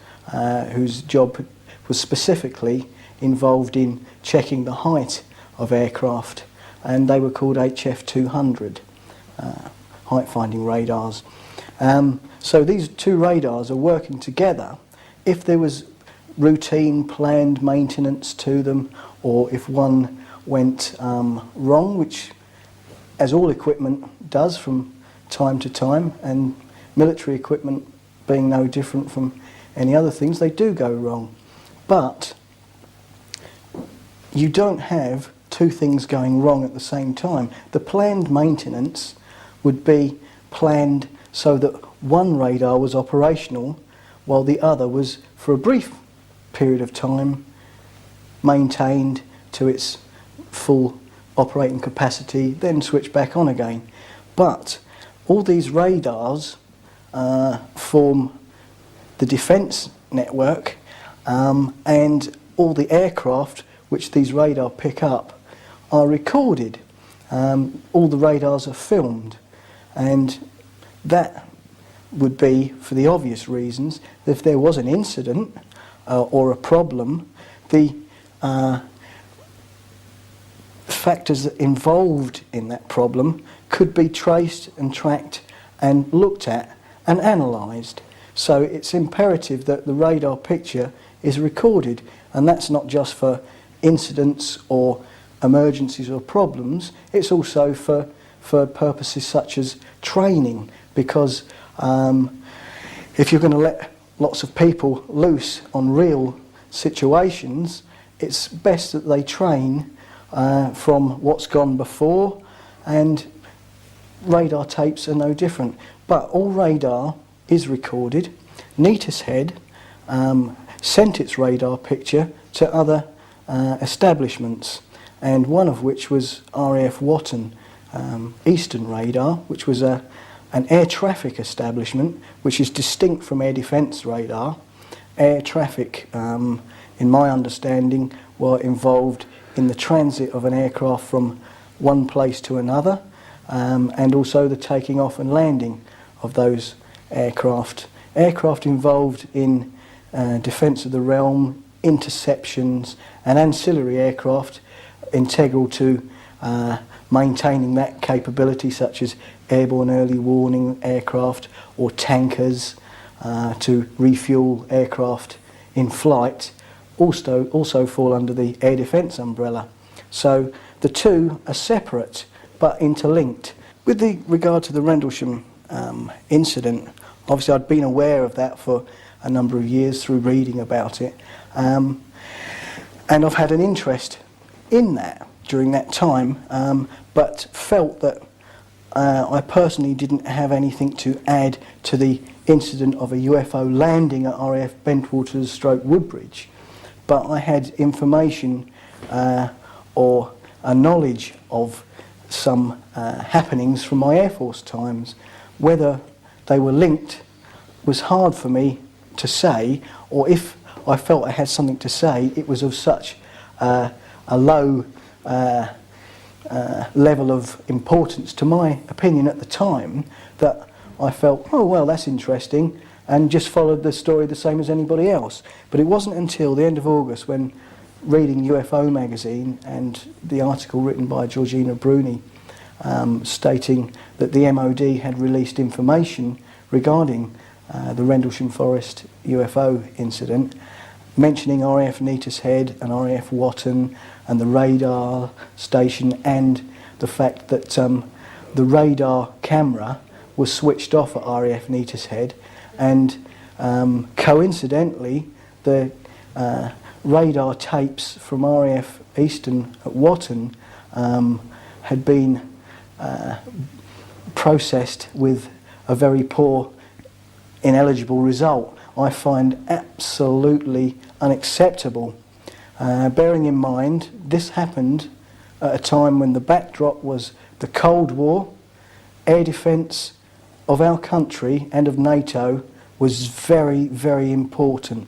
K: whose job was specifically involved in checking the height of aircraft, and they were called HF 200. height-finding radars. So these two radars are working together. If there was routine planned maintenance to them, or if one went wrong, which as all equipment does from time to time, and military equipment being no different from any other things, they do go wrong. But you don't have two things going wrong at the same time. The planned maintenance would be planned so that one radar was operational while the other was, for a brief period of time, maintained to its full operating capacity, then switch back on again. But all these radars form the defence network, and all the aircraft which these radar pick up are recorded. All the radars are filmed, and that would be for the obvious reasons that if there was an incident or a problem, the factors involved in that problem could be traced and tracked and looked at and analysed. So it's imperative that the radar picture is recorded, and that's not just for incidents or emergencies or problems, it's also for purposes such as training, because if you're going to let lots of people loose on real situations, it's best that they train from what's gone before, and radar tapes are no different. But all radar is recorded. Neatishead sent its radar picture to other establishments, and one of which was RAF Watton Eastern Radar, which was an air traffic establishment, which is distinct from air defence radar. Air traffic, in my understanding, were involved in the transit of an aircraft from one place to another, and also the taking off and landing of those aircraft. Aircraft involved in defence of the realm, interceptions, and ancillary aircraft integral to maintaining that capability, such as airborne early warning aircraft or tankers to refuel aircraft in flight, also fall under the air defence umbrella. So the two are separate but interlinked. With regard to the Rendlesham incident, obviously I'd been aware of that for a number of years through reading about it, and I've had an interest in that during that time, but felt that I personally didn't have anything to add to the incident of a UFO landing at RAF Bentwaters / Woodbridge, but I had information or a knowledge of some happenings from my Air Force times. Whether they were linked was hard for me to say, or if I felt I had something to say, it was of such a low level of importance to my opinion at the time that I felt, oh well, that's interesting, and just followed the story the same as anybody else. But it wasn't until the end of August, when reading UFO magazine and the article written by Georgina Bruni stating that the MOD had released information regarding the Rendlesham Forest UFO incident, mentioning RAF Neatishead and RAF Watton and the radar station, and the fact that the radar camera was switched off at RAF Neatishead, and coincidentally the radar tapes from RAF Eastern at Watton had been processed with a very poor, ineligible result. I find absolutely unacceptable. Bearing in mind, this happened at a time when the backdrop was the Cold War. Air defence of our country and of NATO was very, very important.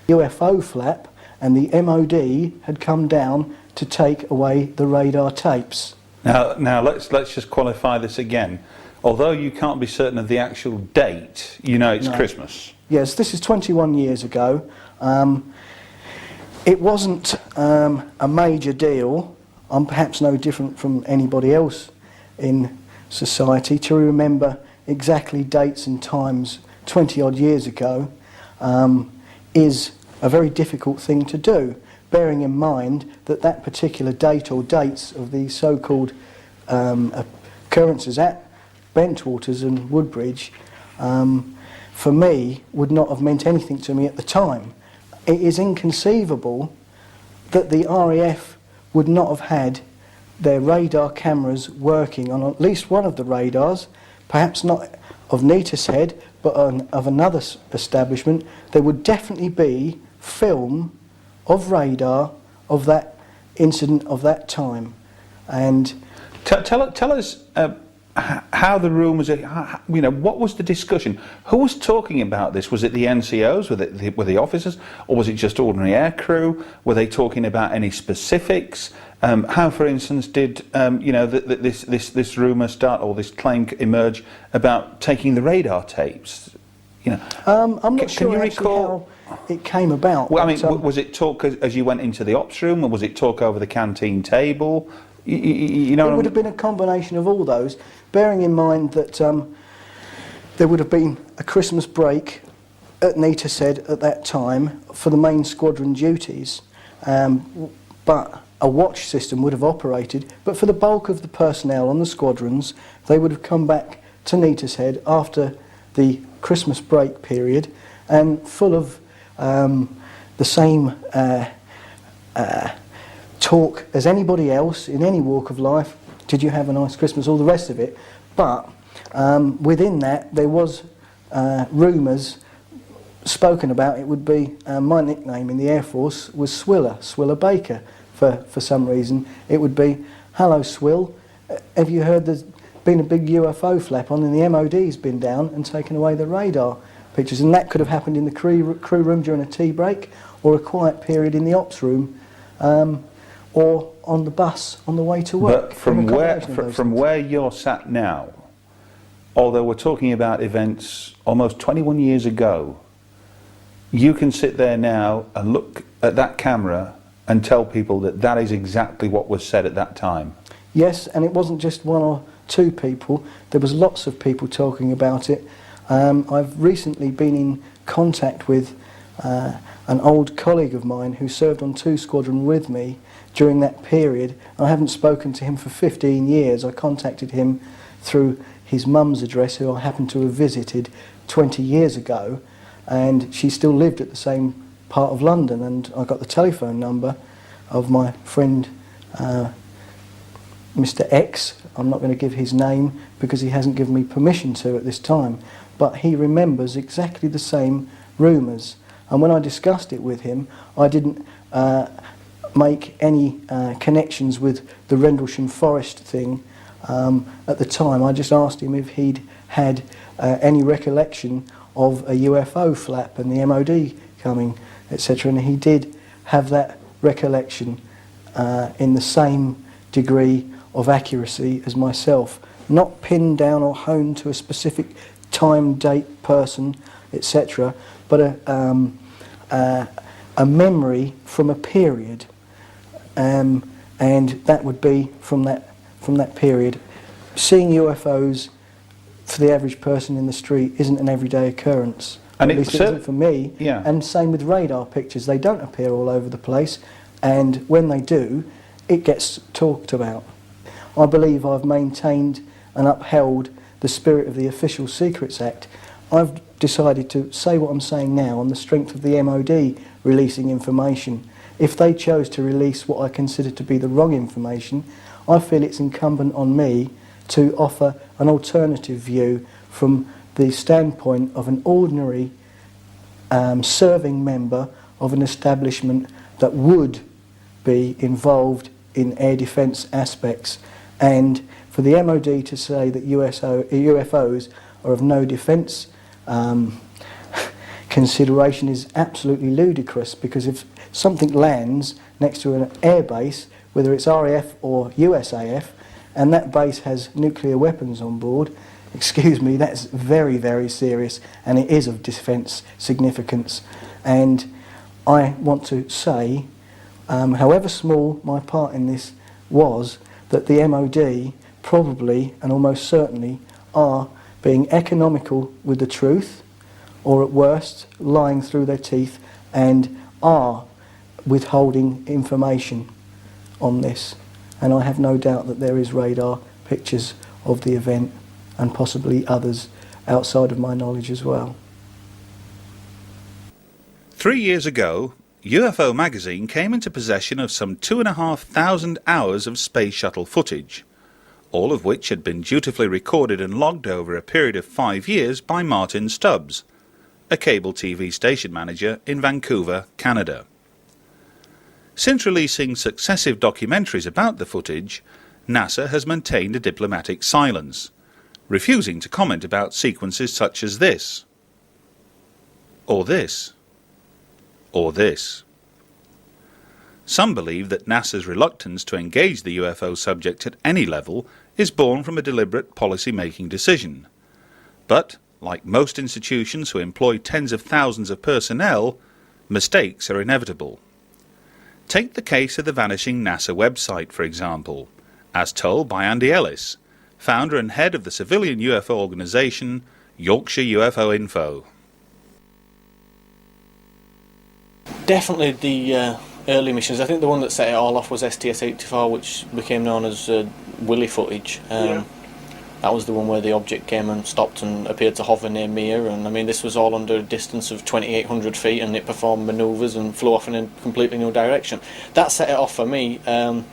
K: UFO flap, and the MOD had come down to take away the radar tapes.
A: Now let's just qualify this again. Although you can't be certain of the actual date, you know it's Christmas.
K: Yes, this is 21 years ago. It wasn't a major deal. I'm perhaps no different from anybody else in Society to remember exactly dates and times 20 odd years ago is a very difficult thing to do, bearing in mind that that particular date or dates of the so-called occurrences at Bentwaters and Woodbridge for me would not have meant anything to me at the time. It is inconceivable that the RAF would not have had their radar cameras working on at least one of the radars, perhaps not of Neatishead, but of another establishment. There would definitely be film of radar of that incident of that time. And
A: Tell us how the room was. What was the discussion? Who was talking about this? Was it the NCOs? Were the officers, or was it just ordinary aircrew? Were they talking about any specifics? How, for instance, did this rumour start, or this claim emerge about taking the radar tapes?
K: I'm not sure how it came about.
A: Well, I mean, was it talk as you went into the ops room, or was it talk over the canteen table? It would
K: have been a combination of all those, bearing in mind that there would have been a Christmas break at Neatishead at that time for the main squadron duties, but a watch system would have operated. But for the bulk of the personnel on the squadrons, they would have come back to Neatishead after the Christmas break period and full of the same talk as anybody else in any walk of life. Did you have a nice Christmas? All the rest of it. But within that, there was rumours spoken about. It would be my nickname in the Air Force was Swiller Baker. For some reason, it would be, "Hello, Swill. Have you heard there's been a big UFO flap on, and the MOD's been down and taken away the radar pictures?" And that could have happened in the crew room during a tea break, or a quiet period in the ops room, or on the bus on the way to work.
A: But from where you're sat now, although we're talking about events almost 21 years ago, you can sit there now and look at that camera and tell people that that is exactly what was said at that time.
K: Yes, and it wasn't just one or two people. There was lots of people talking about it. I've recently been in contact with an old colleague of mine who served on 2 Squadron with me during that period. I haven't spoken to him for 15 years. I contacted him through his mum's address, who I happened to have visited 20 years ago, and she still lived at the same part of London, and I got the telephone number of my friend Mr. X. I'm not going to give his name because he hasn't given me permission to at this time, but he remembers exactly the same rumours. And when I discussed it with him, I didn't make any connections with the Rendlesham Forest thing at the time. I just asked him if he'd had any recollection of a UFO flap and the MOD coming, etc. And he did have that recollection in the same degree of accuracy as myself. Not pinned down or honed to a specific time, date, person, etc., but a memory from a period, and that would be from that period. Seeing UFOs for the average person in the street isn't an everyday occurrence.
A: And
K: at least it isn't for me.
A: Yeah.
K: And same with radar pictures. They don't appear all over the place, and when they do, it gets talked about. I believe I've maintained and upheld the spirit of the Official Secrets Act. I've decided to say what I'm saying now on the strength of the MOD releasing information. If they chose to release what I consider to be the wrong information, I feel it's incumbent on me to offer an alternative view from the standpoint of an ordinary serving member of an establishment that would be involved in air defence aspects. And for the MOD to say that UFOs are of no defence consideration is absolutely ludicrous, because if something lands next to an air base, whether it's RAF or USAF, and that base has nuclear weapons on board, excuse me, that's very, very serious, and it is of defence significance. And I want to say, however small my part in this was, that the MOD probably and almost certainly are being economical with the truth, or at worst lying through their teeth, and are withholding information on this. And I have no doubt that there is radar pictures of the event, and possibly others outside of my knowledge as well.
A: 3 years ago, UFO magazine came into possession of some 2,500 hours of space shuttle footage, all of which had been dutifully recorded and logged over a period of 5 years by Martin Stubbs, a cable TV station manager in Vancouver, Canada. Since releasing successive documentaries about the footage, NASA has maintained a diplomatic silence, refusing to comment about sequences such as this, or this, or this. Some believe that NASA's reluctance to engage the UFO subject at any level is born from a deliberate policy-making decision. But, like most institutions who employ tens of thousands of personnel, mistakes are inevitable. Take the case of the vanishing NASA website, for example, as told by Andy Ellis, founder and head of the civilian UFO organisation Yorkshire UFO Info.
L: Definitely the early missions. I think the one that set it all off was STS-84, which became known as Willy footage. That was the one where the object came and stopped and appeared to hover near Mir, and I mean this was all under a distance of 2,800 feet, and it performed manoeuvres and flew off in a completely new direction. That set it off for me, and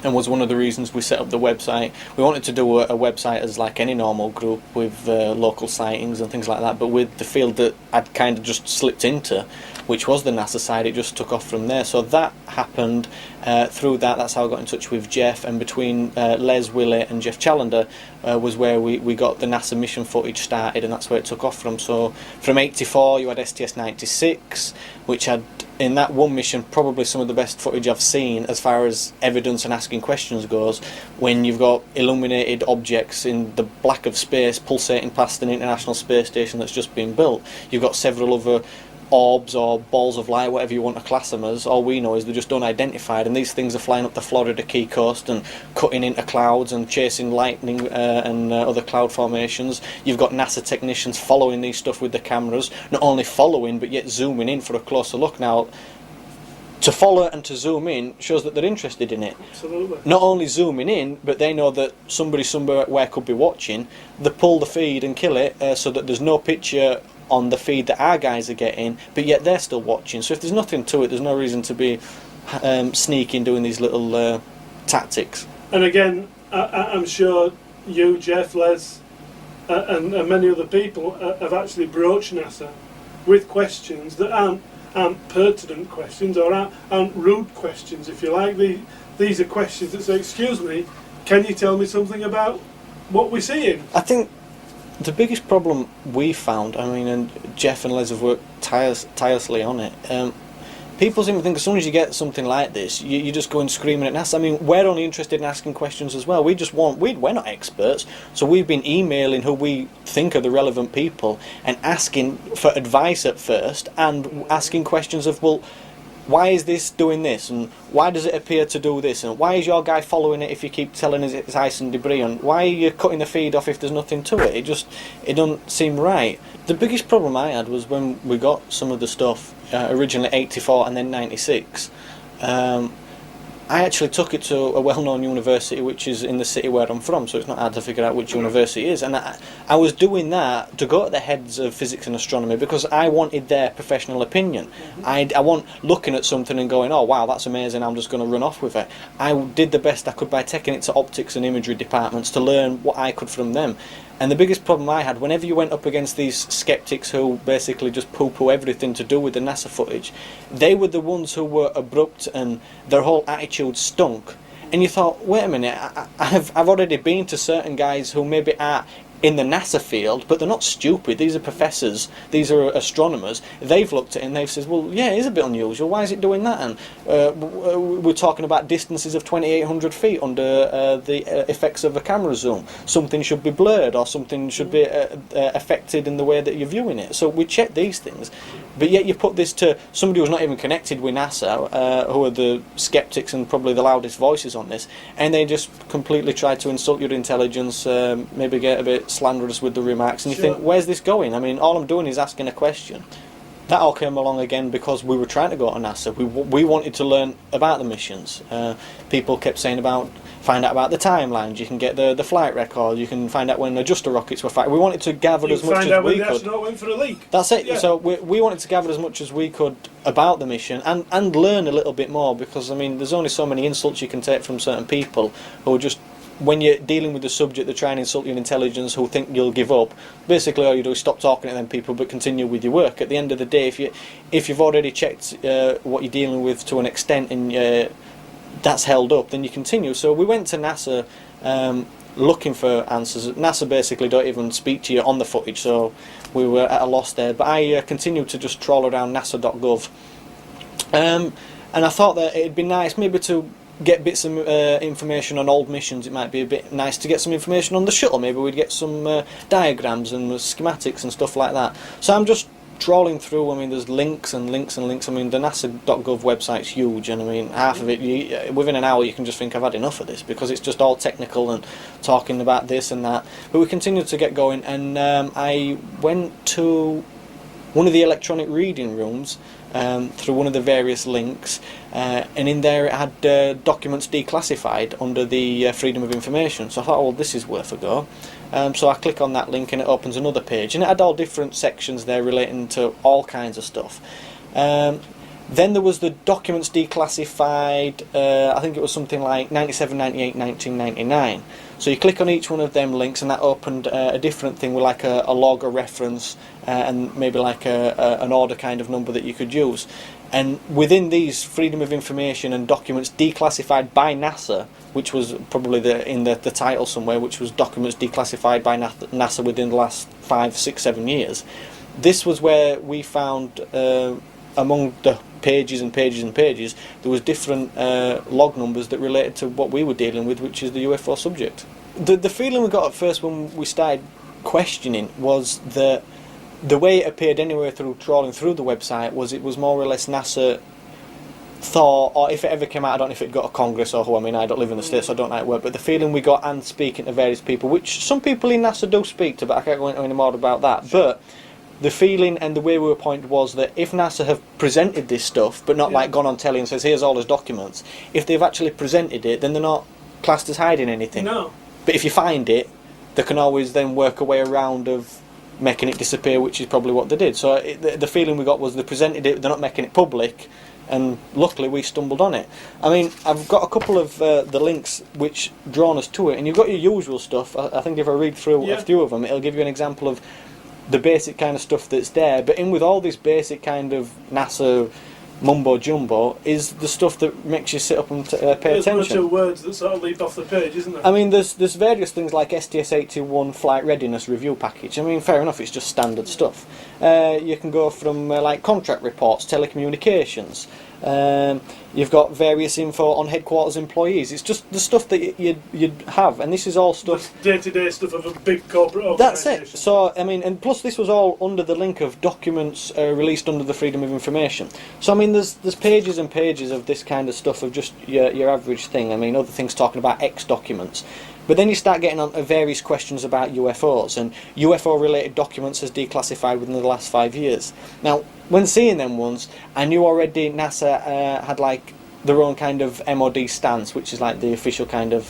L: was one of the reasons we set up the website. We wanted to do a website as like any normal group with local sightings and things like that, but with the field that I'd kind of just slipped into, which was the NASA side, it just took off from there. So that happened. Through that's how I got in touch with Jeff, and between Les Willett and Jeff Challender was where we got the NASA mission footage started, and that's where it took off from. So from 84 you had STS-96, which had, in that one mission, probably some of the best footage I've seen as far as evidence and asking questions goes, when you've got illuminated objects in the black of space pulsating past an international space station that's just been built. You've got several other orbs or balls of light, whatever you want to class them as. All we know is they're just unidentified, and these things are flying up the Florida Key coast and cutting into clouds and chasing lightning and other cloud formations. You've got NASA technicians following these stuff with the cameras, not only following but yet zooming in for a closer look. Now, to follow and to zoom in shows that they're interested in it.
B: Absolutely.
L: Not only zooming in, but they know that somebody somewhere could be watching. They pull the feed and kill it so that there's no picture on the feed that our guys are getting, but yet they're still watching. So if there's nothing to it, there's no reason to be sneaking, doing these little tactics.
B: And again, I'm sure you, Jeff, Les, and many other people have actually broached NASA with questions that aren't pertinent questions, or aren't rude questions, if you like. These are questions that say, excuse me, can you tell me something about what we're seeing?
L: I think the biggest problem we found, I mean, and Jeff and Les have worked tirelessly on it, people seem to think as soon as you get something like this, you just go and screaming at NASA. I mean, we're only interested in asking questions as well. We're not experts, so we've been emailing who we think are the relevant people and asking for advice at first, and asking questions of, well, why is this doing this, and why does it appear to do this, and why is your guy following it if you keep telling us it's ice and debris, and why are you cutting the feed off if there's nothing to it? It doesn't seem right. The biggest problem I had was when we got some of the stuff, originally 84 and then 96, I actually took it to a well-known university which is in the city where I'm from, so it's not hard to figure out which university it is, and I was doing that to go to the heads of physics and astronomy because I wanted their professional opinion. I want looking at something and going, oh wow, that's amazing, I'm just going to run off with it. I did the best I could by taking it to optics and imagery departments to learn what I could from them. And the biggest problem I had, whenever you went up against these skeptics who basically just poo-poo everything to do with the NASA footage, they were the ones who were abrupt and their whole attitude stunk. And you thought, wait a minute, I've already been to certain guys who maybe are in the NASA field, but they're not stupid. These are professors, these are astronomers. They've looked at it and they've said, well, yeah, it is a bit unusual. Why is it doing that? And we're talking about distances of 2,800 feet under the effects of a camera zoom. Something should be blurred, or something should be affected in the way that you're viewing it. So we checked these things, But yet you put this to somebody who's not even connected with NASA, who are the skeptics and probably the loudest voices on this, and they just completely try to insult your intelligence, maybe get a bit slanderous with the remarks, and you think, where's this going? I mean, all I'm doing is asking a question. That all came along again because we were trying to go to NASA. We wanted to learn about the missions. People kept saying find out about the timelines. You can get the flight record. You can find out when adjuster rockets were fired. We wanted to gather as much as we could.
B: Find out when the astronaut went for a leak.
L: That's it.
B: Yeah.
L: So we wanted to gather as much as we could about the mission and learn a little bit more, because I mean, there's only so many insults you can take from certain people who are just, when you're dealing with the subject, they're trying to insult your intelligence, who think you'll give up. Basically, all you do is stop talking to them people, but continue with your work. At the end of the day, if you've already checked what you're dealing with to an extent and that's held up, then you continue. So we went to NASA looking for answers. NASA basically don't even speak to you on the footage, so we were at a loss there. But I continued to just trawl around nasa.gov, and I thought that it'd be nice maybe to get bits of information on old missions. It might be a bit nice to get some information on the shuttle. Maybe we'd get some diagrams and schematics and stuff like that. So I'm just trawling through. I mean, there's links and links and links. I mean, the NASA.gov website's huge, and I mean, half of it, within an hour you can just think, I've had enough of this, because it's just all technical and talking about this and that. But we continued to get going, and I went to one of the electronic reading rooms through one of the various links, and in there it had documents declassified under the Freedom of Information. So I thought, well, this is worth a go. So I click on that link and it opens another page, and it had all different sections there relating to all kinds of stuff. Then there was the documents declassified, I think it was something like 97, 98, 1999. So you click on each one of them links, and that opened a different thing with like a log, a reference, and maybe like an order kind of number that you could use. And within these Freedom of Information and documents declassified by NASA, which was probably in the title somewhere, which was documents declassified by NASA within the last 5, 6, 7 years, this was where we found, among the pages and pages and pages, there was different log numbers that related to what we were dealing with, which is the UFO subject. The feeling we got at first when we started questioning was that the way it appeared anyway through trawling through the website was it was more or less NASA thought, or if it ever came out, I don't know if it got a Congress or who, I mean, I don't live in the States, so I don't know how it worked, but the feeling we got, and speaking to various people, which some people in NASA do speak to, but I can't go into any more about that, but the feeling and the way we were pointed was that if NASA have presented this stuff, but not like gone on telly and says, here's all his documents, if they've actually presented it, then they're not classed as hiding anything.
B: No.
L: But if you find it, they can always then work a way around of making it disappear, which is probably what they did. So the feeling we got was they presented it, they're not making it public, and luckily we stumbled on it. I mean, I've got a couple of the links which drawn us to it, and you've got your usual stuff. I think if I read through a few of them, it'll give you an example of the basic kind of stuff that's there. But in with all this basic kind of NASA mumbo jumbo is the stuff that makes you sit up and pay
B: There's
L: attention.
B: a bunch of words that sort of leap off the page, isn't there?
L: I mean, there's various things like STS-81 flight readiness review package. I mean, fair enough, it's just standard stuff. You can go from like contract reports, telecommunications. You've got various info on headquarters employees. It's just the stuff that you'd have, and this is all stuff.
B: Day-to-day stuff of a big corporate
L: That's
B: organisation.
L: it. So I mean, and plus this was all under the link of documents released under the Freedom of Information. So I mean, there's pages and pages of this kind of stuff of just your average thing. I mean, other things talking about X documents. But then you start getting on to various questions about UFOs, and UFO-related documents as declassified within the last 5 years. Now, when seeing them ones, I knew already NASA had like their own kind of MOD stance, which is like the official kind of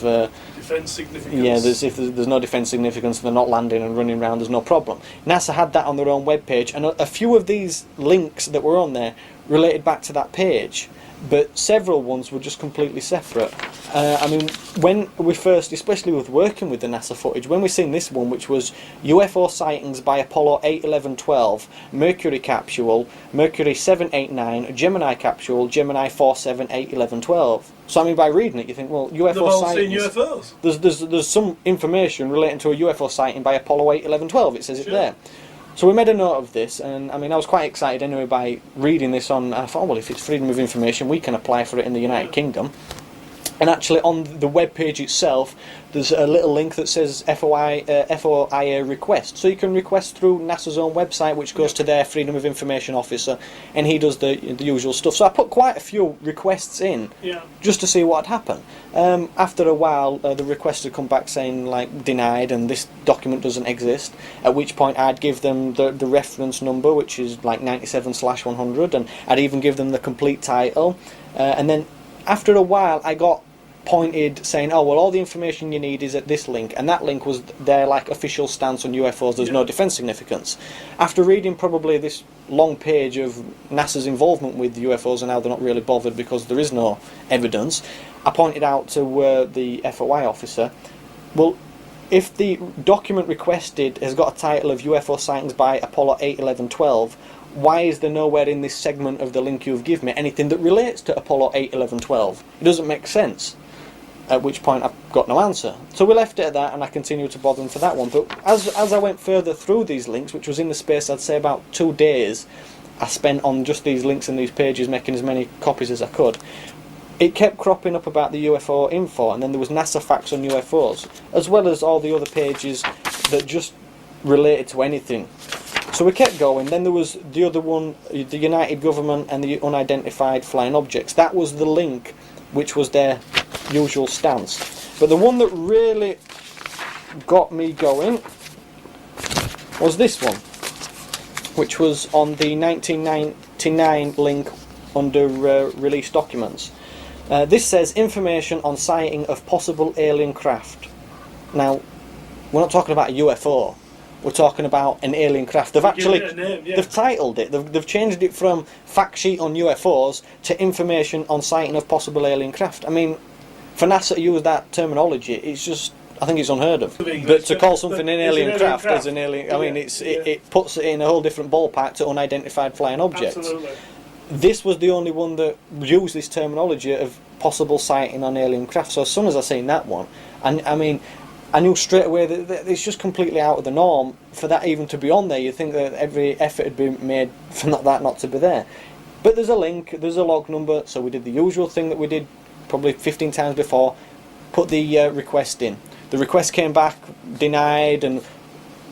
B: defence significance.
L: Yeah, if there's no defence significance, they're not landing and running around, there's no problem. NASA had that on their own webpage, and a few of these links that were on there related back to that page, but several ones were just completely separate. I mean, when we first, especially with working with the NASA footage, when we seen this one, which was UFO sightings by Apollo 8, 11, 12, Mercury capsule, Mercury 7, 8, 9, Gemini capsule, Gemini 4, 7, 8, 11, 12. So I mean, by reading it, you think, well, UFO
B: They've all
L: sightings.
B: seen UFOs.
L: There's some information relating to a UFO sighting by Apollo 8, 11, 12. It says it there. So we made a note of this, and I mean, I was quite excited anyway by reading this on. I thought, well, if it's Freedom of Information, we can apply for it in the United Kingdom. And actually on the web page itself there's a little link that says FOIA request. So you can request through NASA's own website, which goes to their Freedom of Information officer, and he does the usual stuff. So I put quite a few requests in just to see what had happened. After a while the request had come back saying like denied and this document doesn't exist, at which point I'd give them the reference number, which is like 97/100, and I'd even give them the complete title, and then after a while I got pointed saying, oh well, all the information you need is at this link, and that link was their like official stance on UFOs. There's no defence significance. After reading probably this long page of NASA's involvement with UFOs and how they're not really bothered because there is no evidence, I pointed out to the FOI officer, well, if the document requested has got a title of UFO sightings by Apollo 8, 11, 12, why is there nowhere in this segment of the link you've given me anything that relates to Apollo 8, 11, 12? It doesn't make sense. At which point I've got no answer. So we left it at that, and I continued to bother them for that one. But as I went further through these links, which was in the space I'd say about 2 days I spent on just these links and these pages, making as many copies as I could, it kept cropping up about the UFO info, and then there was NASA facts on UFOs, as well as all the other pages that just related to anything. So we kept going. Then there was the other one, the United Government and the unidentified flying objects. That was the link, which was their usual stance. But the one that really got me going was this one, which was on the 1999 link under released documents. This says information on sighting of possible alien craft. Now, we're not talking about a UFO. We're talking about an alien craft. They've actually they've titled it. They've changed it from fact sheet on UFOs to information on sighting of possible alien craft. I mean, for NASA to use that terminology, it's just, I think it's unheard of. But to call something an alien craft as an alien, I mean, it puts it in a whole different ballpark to unidentified flying objects.
B: Absolutely.
L: This was the only one that used this terminology of possible sighting on alien craft. So as soon as I seen that one, and I mean, I knew straight away that it's just completely out of the norm for that even to be on there. You'd think that every effort had been made for that not to be there. But there's a link, there's a log number, so we did the usual thing that we did probably 15 times before, put the request in. The request came back denied and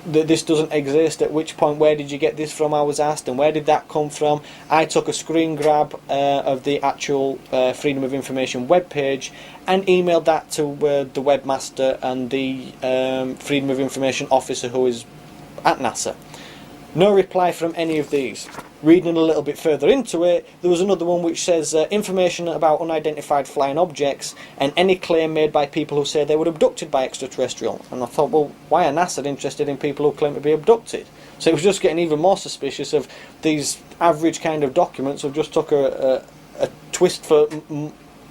L: this doesn't exist, at which point, where did you get this from, I was asked, and where did that come from? I took a screen grab of the actual Freedom of Information webpage and emailed that to the webmaster and the Freedom of Information officer who is at NASA. No reply from any of these. Reading a little bit further into it, there was another one which says information about unidentified flying objects and any claim made by people who say they were abducted by extraterrestrial. And I thought, well, why are NASA interested in people who claim to be abducted? So it was just getting even more suspicious of these average kind of documents who just took a twist for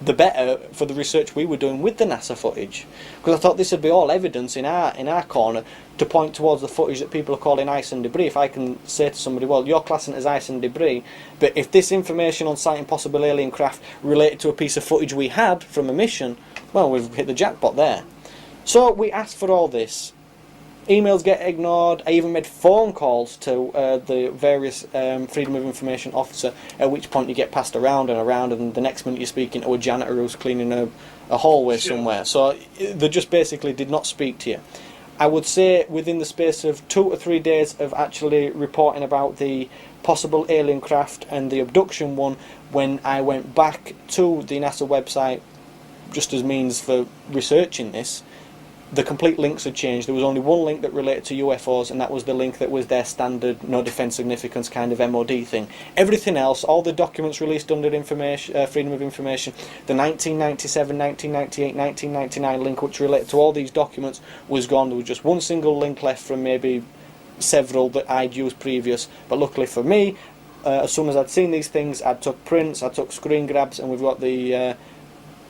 L: the better for the research we were doing with the NASA footage, because I thought this would be all evidence in our corner to point towards the footage that people are calling ice and debris. If I can say to somebody, well, you're classing it as ice and debris, but if this information on sighting possible alien craft related to a piece of footage we had from a mission, well, we've hit the jackpot there. So we asked for all this. Emails get ignored. I even made phone calls to the various Freedom of Information officer, at which point you get passed around and around, and the next minute you're speaking to a janitor who's cleaning a hallway somewhere. So they just basically did not speak to you. I would say within the space of 2 or 3 days of actually reporting about the possible alien craft and the abduction one, when I went back to the NASA website just as means for researching this, the complete links had changed. There was only one link that related to UFOs, and that was the link that was their standard no defence significance kind of MOD thing. Everything else, all the documents released under Freedom of Information, the 1997, 1998, 1999 link which related to all these documents was gone. There was just one single link left from maybe several that I'd used previous. But luckily for me, as soon as I'd seen these things, I took prints, I took screen grabs, and we've got the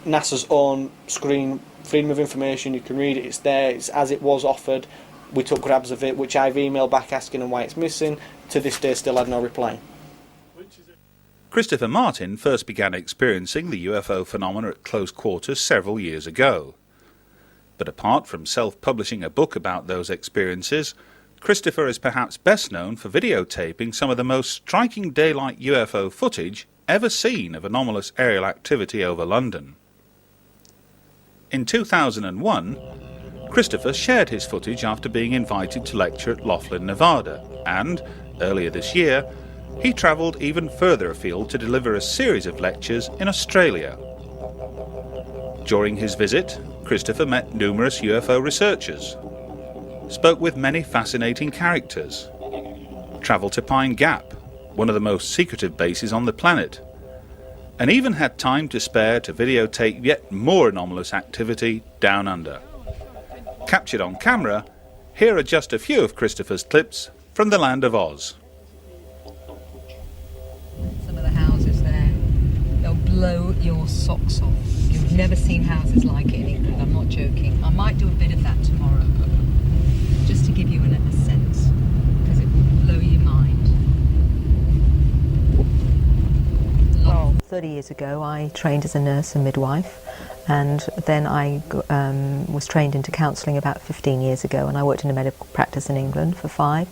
L: NASA's own screen Freedom of Information. You can read it, it's there, it's as it was offered. We took grabs of it, which I've emailed back asking them why it's missing. To this day still had no reply.
A: Christopher Martin first began experiencing the UFO phenomena at close quarters several years ago. But apart from self-publishing a book about those experiences, Christopher is perhaps best known for videotaping some of the most striking daylight UFO footage ever seen of anomalous aerial activity over London. In 2001, Christopher shared his footage after being invited to lecture at Laughlin, Nevada, and, earlier this year, he travelled even further afield to deliver a series of lectures in Australia. During his visit, Christopher met numerous UFO researchers, spoke with many fascinating characters, travelled to Pine Gap, one of the most secretive bases on the planet, and even had time to spare to videotape yet more anomalous activity down under. Captured on camera, here are just a few of Christopher's clips from the land of Oz.
M: Some of the houses there, they'll blow your socks off. You've never seen houses like it in England, I'm not joking. I might do a bit of that tomorrow, just to give you a sense, because it will blow your mind.
C: Well, 30 years ago I trained as a nurse and midwife, and then I was trained into counselling about 15 years ago, and I worked in a medical practice in England for 5.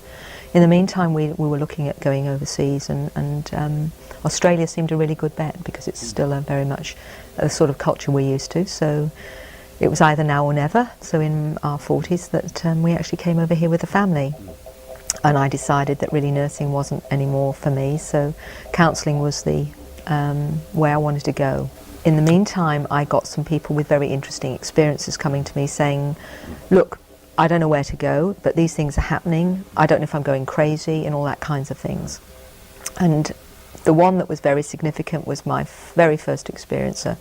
C: In the meantime we were looking at going overseas, and Australia seemed a really good bet because it's still a very much a sort of culture we're used to, so it was either now or never. So in our 40s that we actually came over here with a family. And I decided that really nursing wasn't anymore for me, so counselling was the where I wanted to go. In the meantime, I got some people with very interesting experiences coming to me saying, look, I don't know where to go, but these things are happening. I don't know if I'm going crazy, and all that kinds of things. And the one that was very significant was my very first experience, a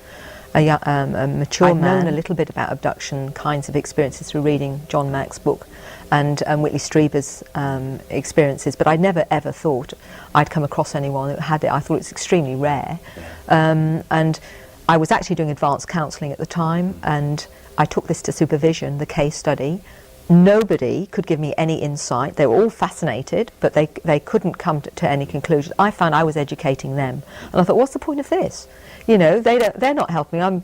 C: mature man. I'd known a little bit about abduction kinds of experiences through reading John Mack's book and Whitley Strieber's experiences, but I'd never ever thought I'd come across anyone who had it. I thought it's extremely rare. And I was actually doing advanced counselling at the time, and I took this to supervision, the case study. Nobody could give me any insight. They were all fascinated, but they couldn't come to any conclusion. I found I was educating them, and I thought, what's the point of this? You know, they're not helping. I'm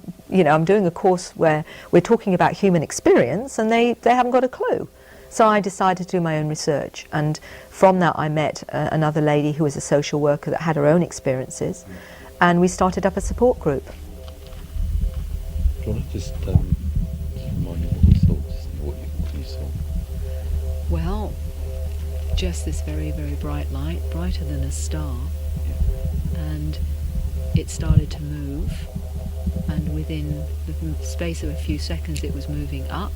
C: doing a course where we're talking about human experience, and they haven't got a clue. So I decided to do my own research, and from that I met another lady who was a social worker that had her own experiences, and we started up a support group.
N: Do you want to just remind me what you saw? What you saw?
M: Well, just this very, very bright light, brighter than a star, and it started to move, and within the space of a few seconds it was moving up,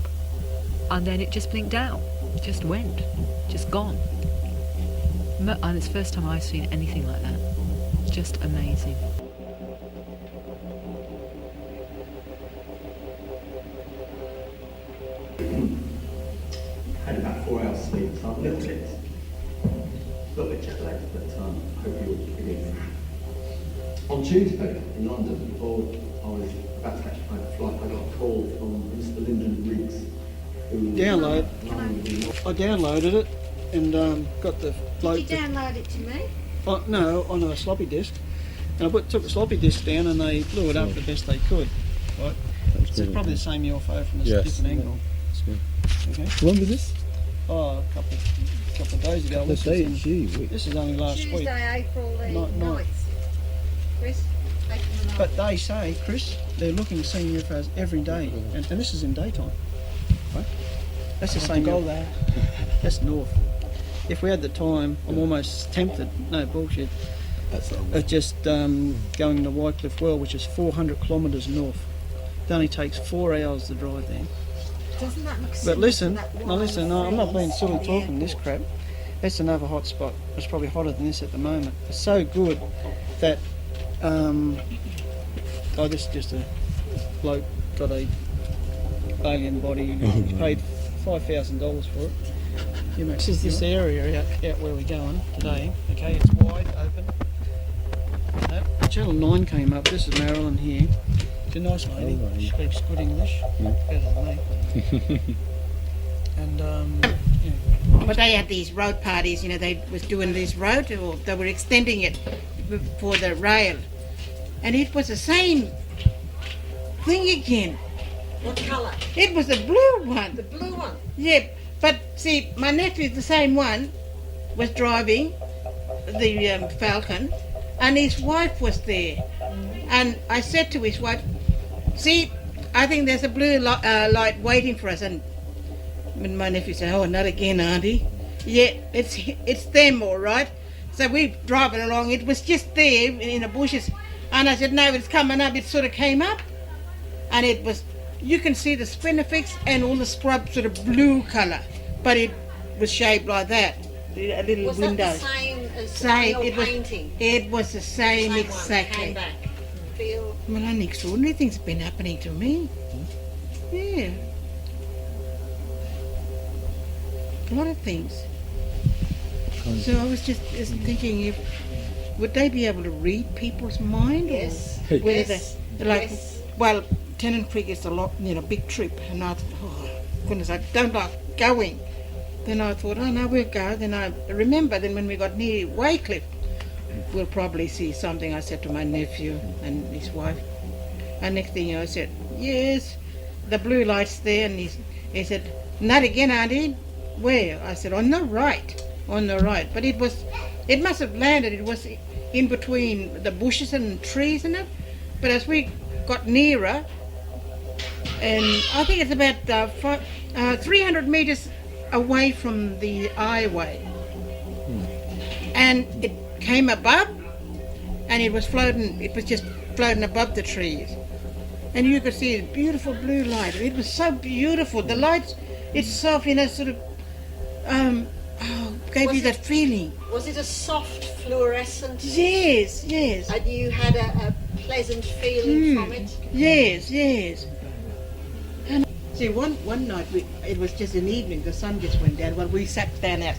M: and then it just blinked out. It just went, just gone. And it's the first time I've seen anything like that. It's just amazing.
O: Had about 4 hours sleep, so I'm a little bit jet lagged, but I hope you'll forgive me. On Tuesday in London, before I was about to catch a flight, I got a call from Mr. Lyndon Riggs.
P: I downloaded it and got the bloke.
Q: Did you download it to me?
P: No, on a floppy disk. And I took the floppy disk down and they blew it up the best they could. Right? So it's probably the same UFO from a different angle. Okay.
N: When was this?
P: Oh, a couple of days ago. This is only last week.
Q: Tuesday, April the 9th. Chris?
P: But they say, Chris, they're looking, seeing UFOs every day. And this is in daytime. Right? That's the same goal there. That's north. If we had the time, I'm almost tempted, no bullshit, of just going to Wycliffe Well, which is 400 kilometres north. It only takes 4 hours to drive there.
Q: Doesn't that make sense?
P: But listen, I'm not being silly talking this crap. That's another hot spot. It's probably hotter than this at the moment. It's so good that, this is just a bloke got a alien body, he paid $5,000 for it. You know, this is this area out where we're going today. Okay, it's wide open. Channel 9 came up. This is Marilyn here. She's a nice lady. She speaks good English, better than me. And
Q: But they had these road parties. You know, they was doing this road, or they were extending it for the rail, and it was the same thing again.
R: What colour?
Q: It was the blue one.
R: The blue one?
Q: Yeah, but see, my nephew, the same one, was driving the Falcon, and his wife was there. And I said to his wife, see, I think there's a blue light waiting for us. And my nephew said, oh, not again, Auntie. Yeah, it's them, all right. So we driving along. It was just there in the bushes. And I said, no, it's coming up. It sort of came up. And it was, you can see the spinifex and all the scrub sort of blue colour. But it was shaped like that. A little
C: Was
Q: window.
C: that the same as
Q: Same,
C: your
Q: it was,
C: painting?
Q: it was the same
C: One
Q: exactly.
C: came back. Feel
Q: Well, an extraordinary things have been happening to me. Yeah. A lot of things. So I was just thinking, would they be able to read people's mind?
C: Yes.
Q: Or whether
C: Yes.
Q: they, like,
C: Yes.
Q: well, Tennant Creek is a lot, big trip, and I thought, oh goodness, I don't like going. Then I thought, oh no, we'll go. Then I remember, then when we got near Waycliffe, we'll probably see something. I said to my nephew and his wife. And next thing I said, yes, the blue light's there. And he said, not again, Auntie. Where? I said, on the right. But it must have landed. It was in between the bushes and trees and it. But as we got nearer, and I think it's about 300 metres away from the highway. And it came above, and it was just floating above the trees. And you could see a beautiful blue light. It was so beautiful. The light itself, sort of gave you that feeling.
C: Was it a soft fluorescent?
Q: Yes.
C: And you had a pleasant feeling from it?
Q: Yes. And see, one night, it was just an evening, the sun just went down. Well, we sat down out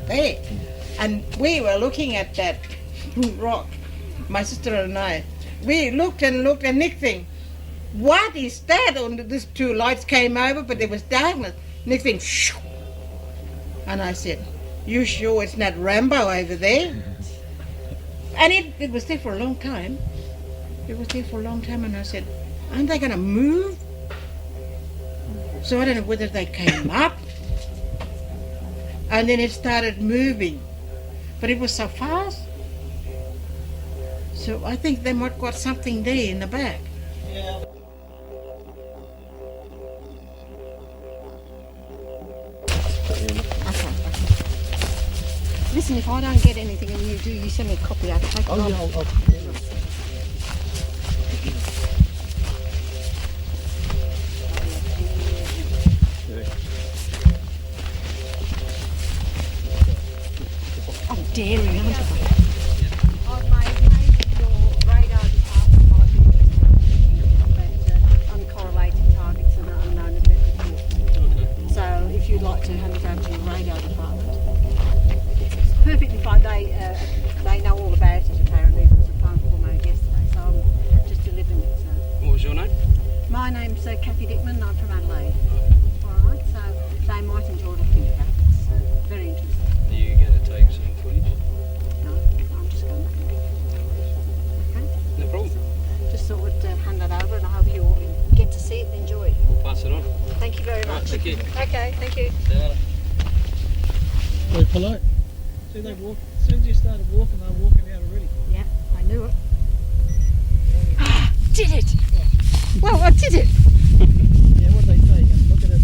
Q: there, and we were looking at that rock, my sister and I. We looked, and next thing, what is that? And these two lights came over, but there was darkness. Next thing, shoo. And I said, you sure it's not Rambo over there? And it was there for a long time. And I said, aren't they going to move? So I don't know whether they came up, and then it started moving. But it was so fast. So I think they might got something there in the back.
P: Yeah.
C: Listen, if I don't get anything and you do, you send me a copy. I'll take it
P: Oh,
C: off.
P: yeah, I'll
C: Oh, daring, aren't I?
R: I've made your radar department about uncorrelated targets and unknown events. So if you'd like to hand it over to your radar department, it's perfectly fine. They know all about it apparently. There was a phone call made yesterday, so I'm just delivering it. So.
S: What was your name?
R: My name's Kathy Dickman. I'm from Adelaide. All right, so they might enjoy looking at that. It's very interesting.
S: Are you going to take some footage?
R: No, I'm just going back and get it. Okay?
S: No problem.
R: Just thought we'd hand that over, and I hope you all get to see it and enjoy it.
S: We'll pass it on.
R: Thank you very much.
S: Thank you.
R: Okay, thank you.
S: See you later.
P: Very polite. See, they walk. As soon as you started walking, they were walking out already.
R: Yeah, I knew it. Did it! Well, I did it!
P: Yeah, what they take and look at it.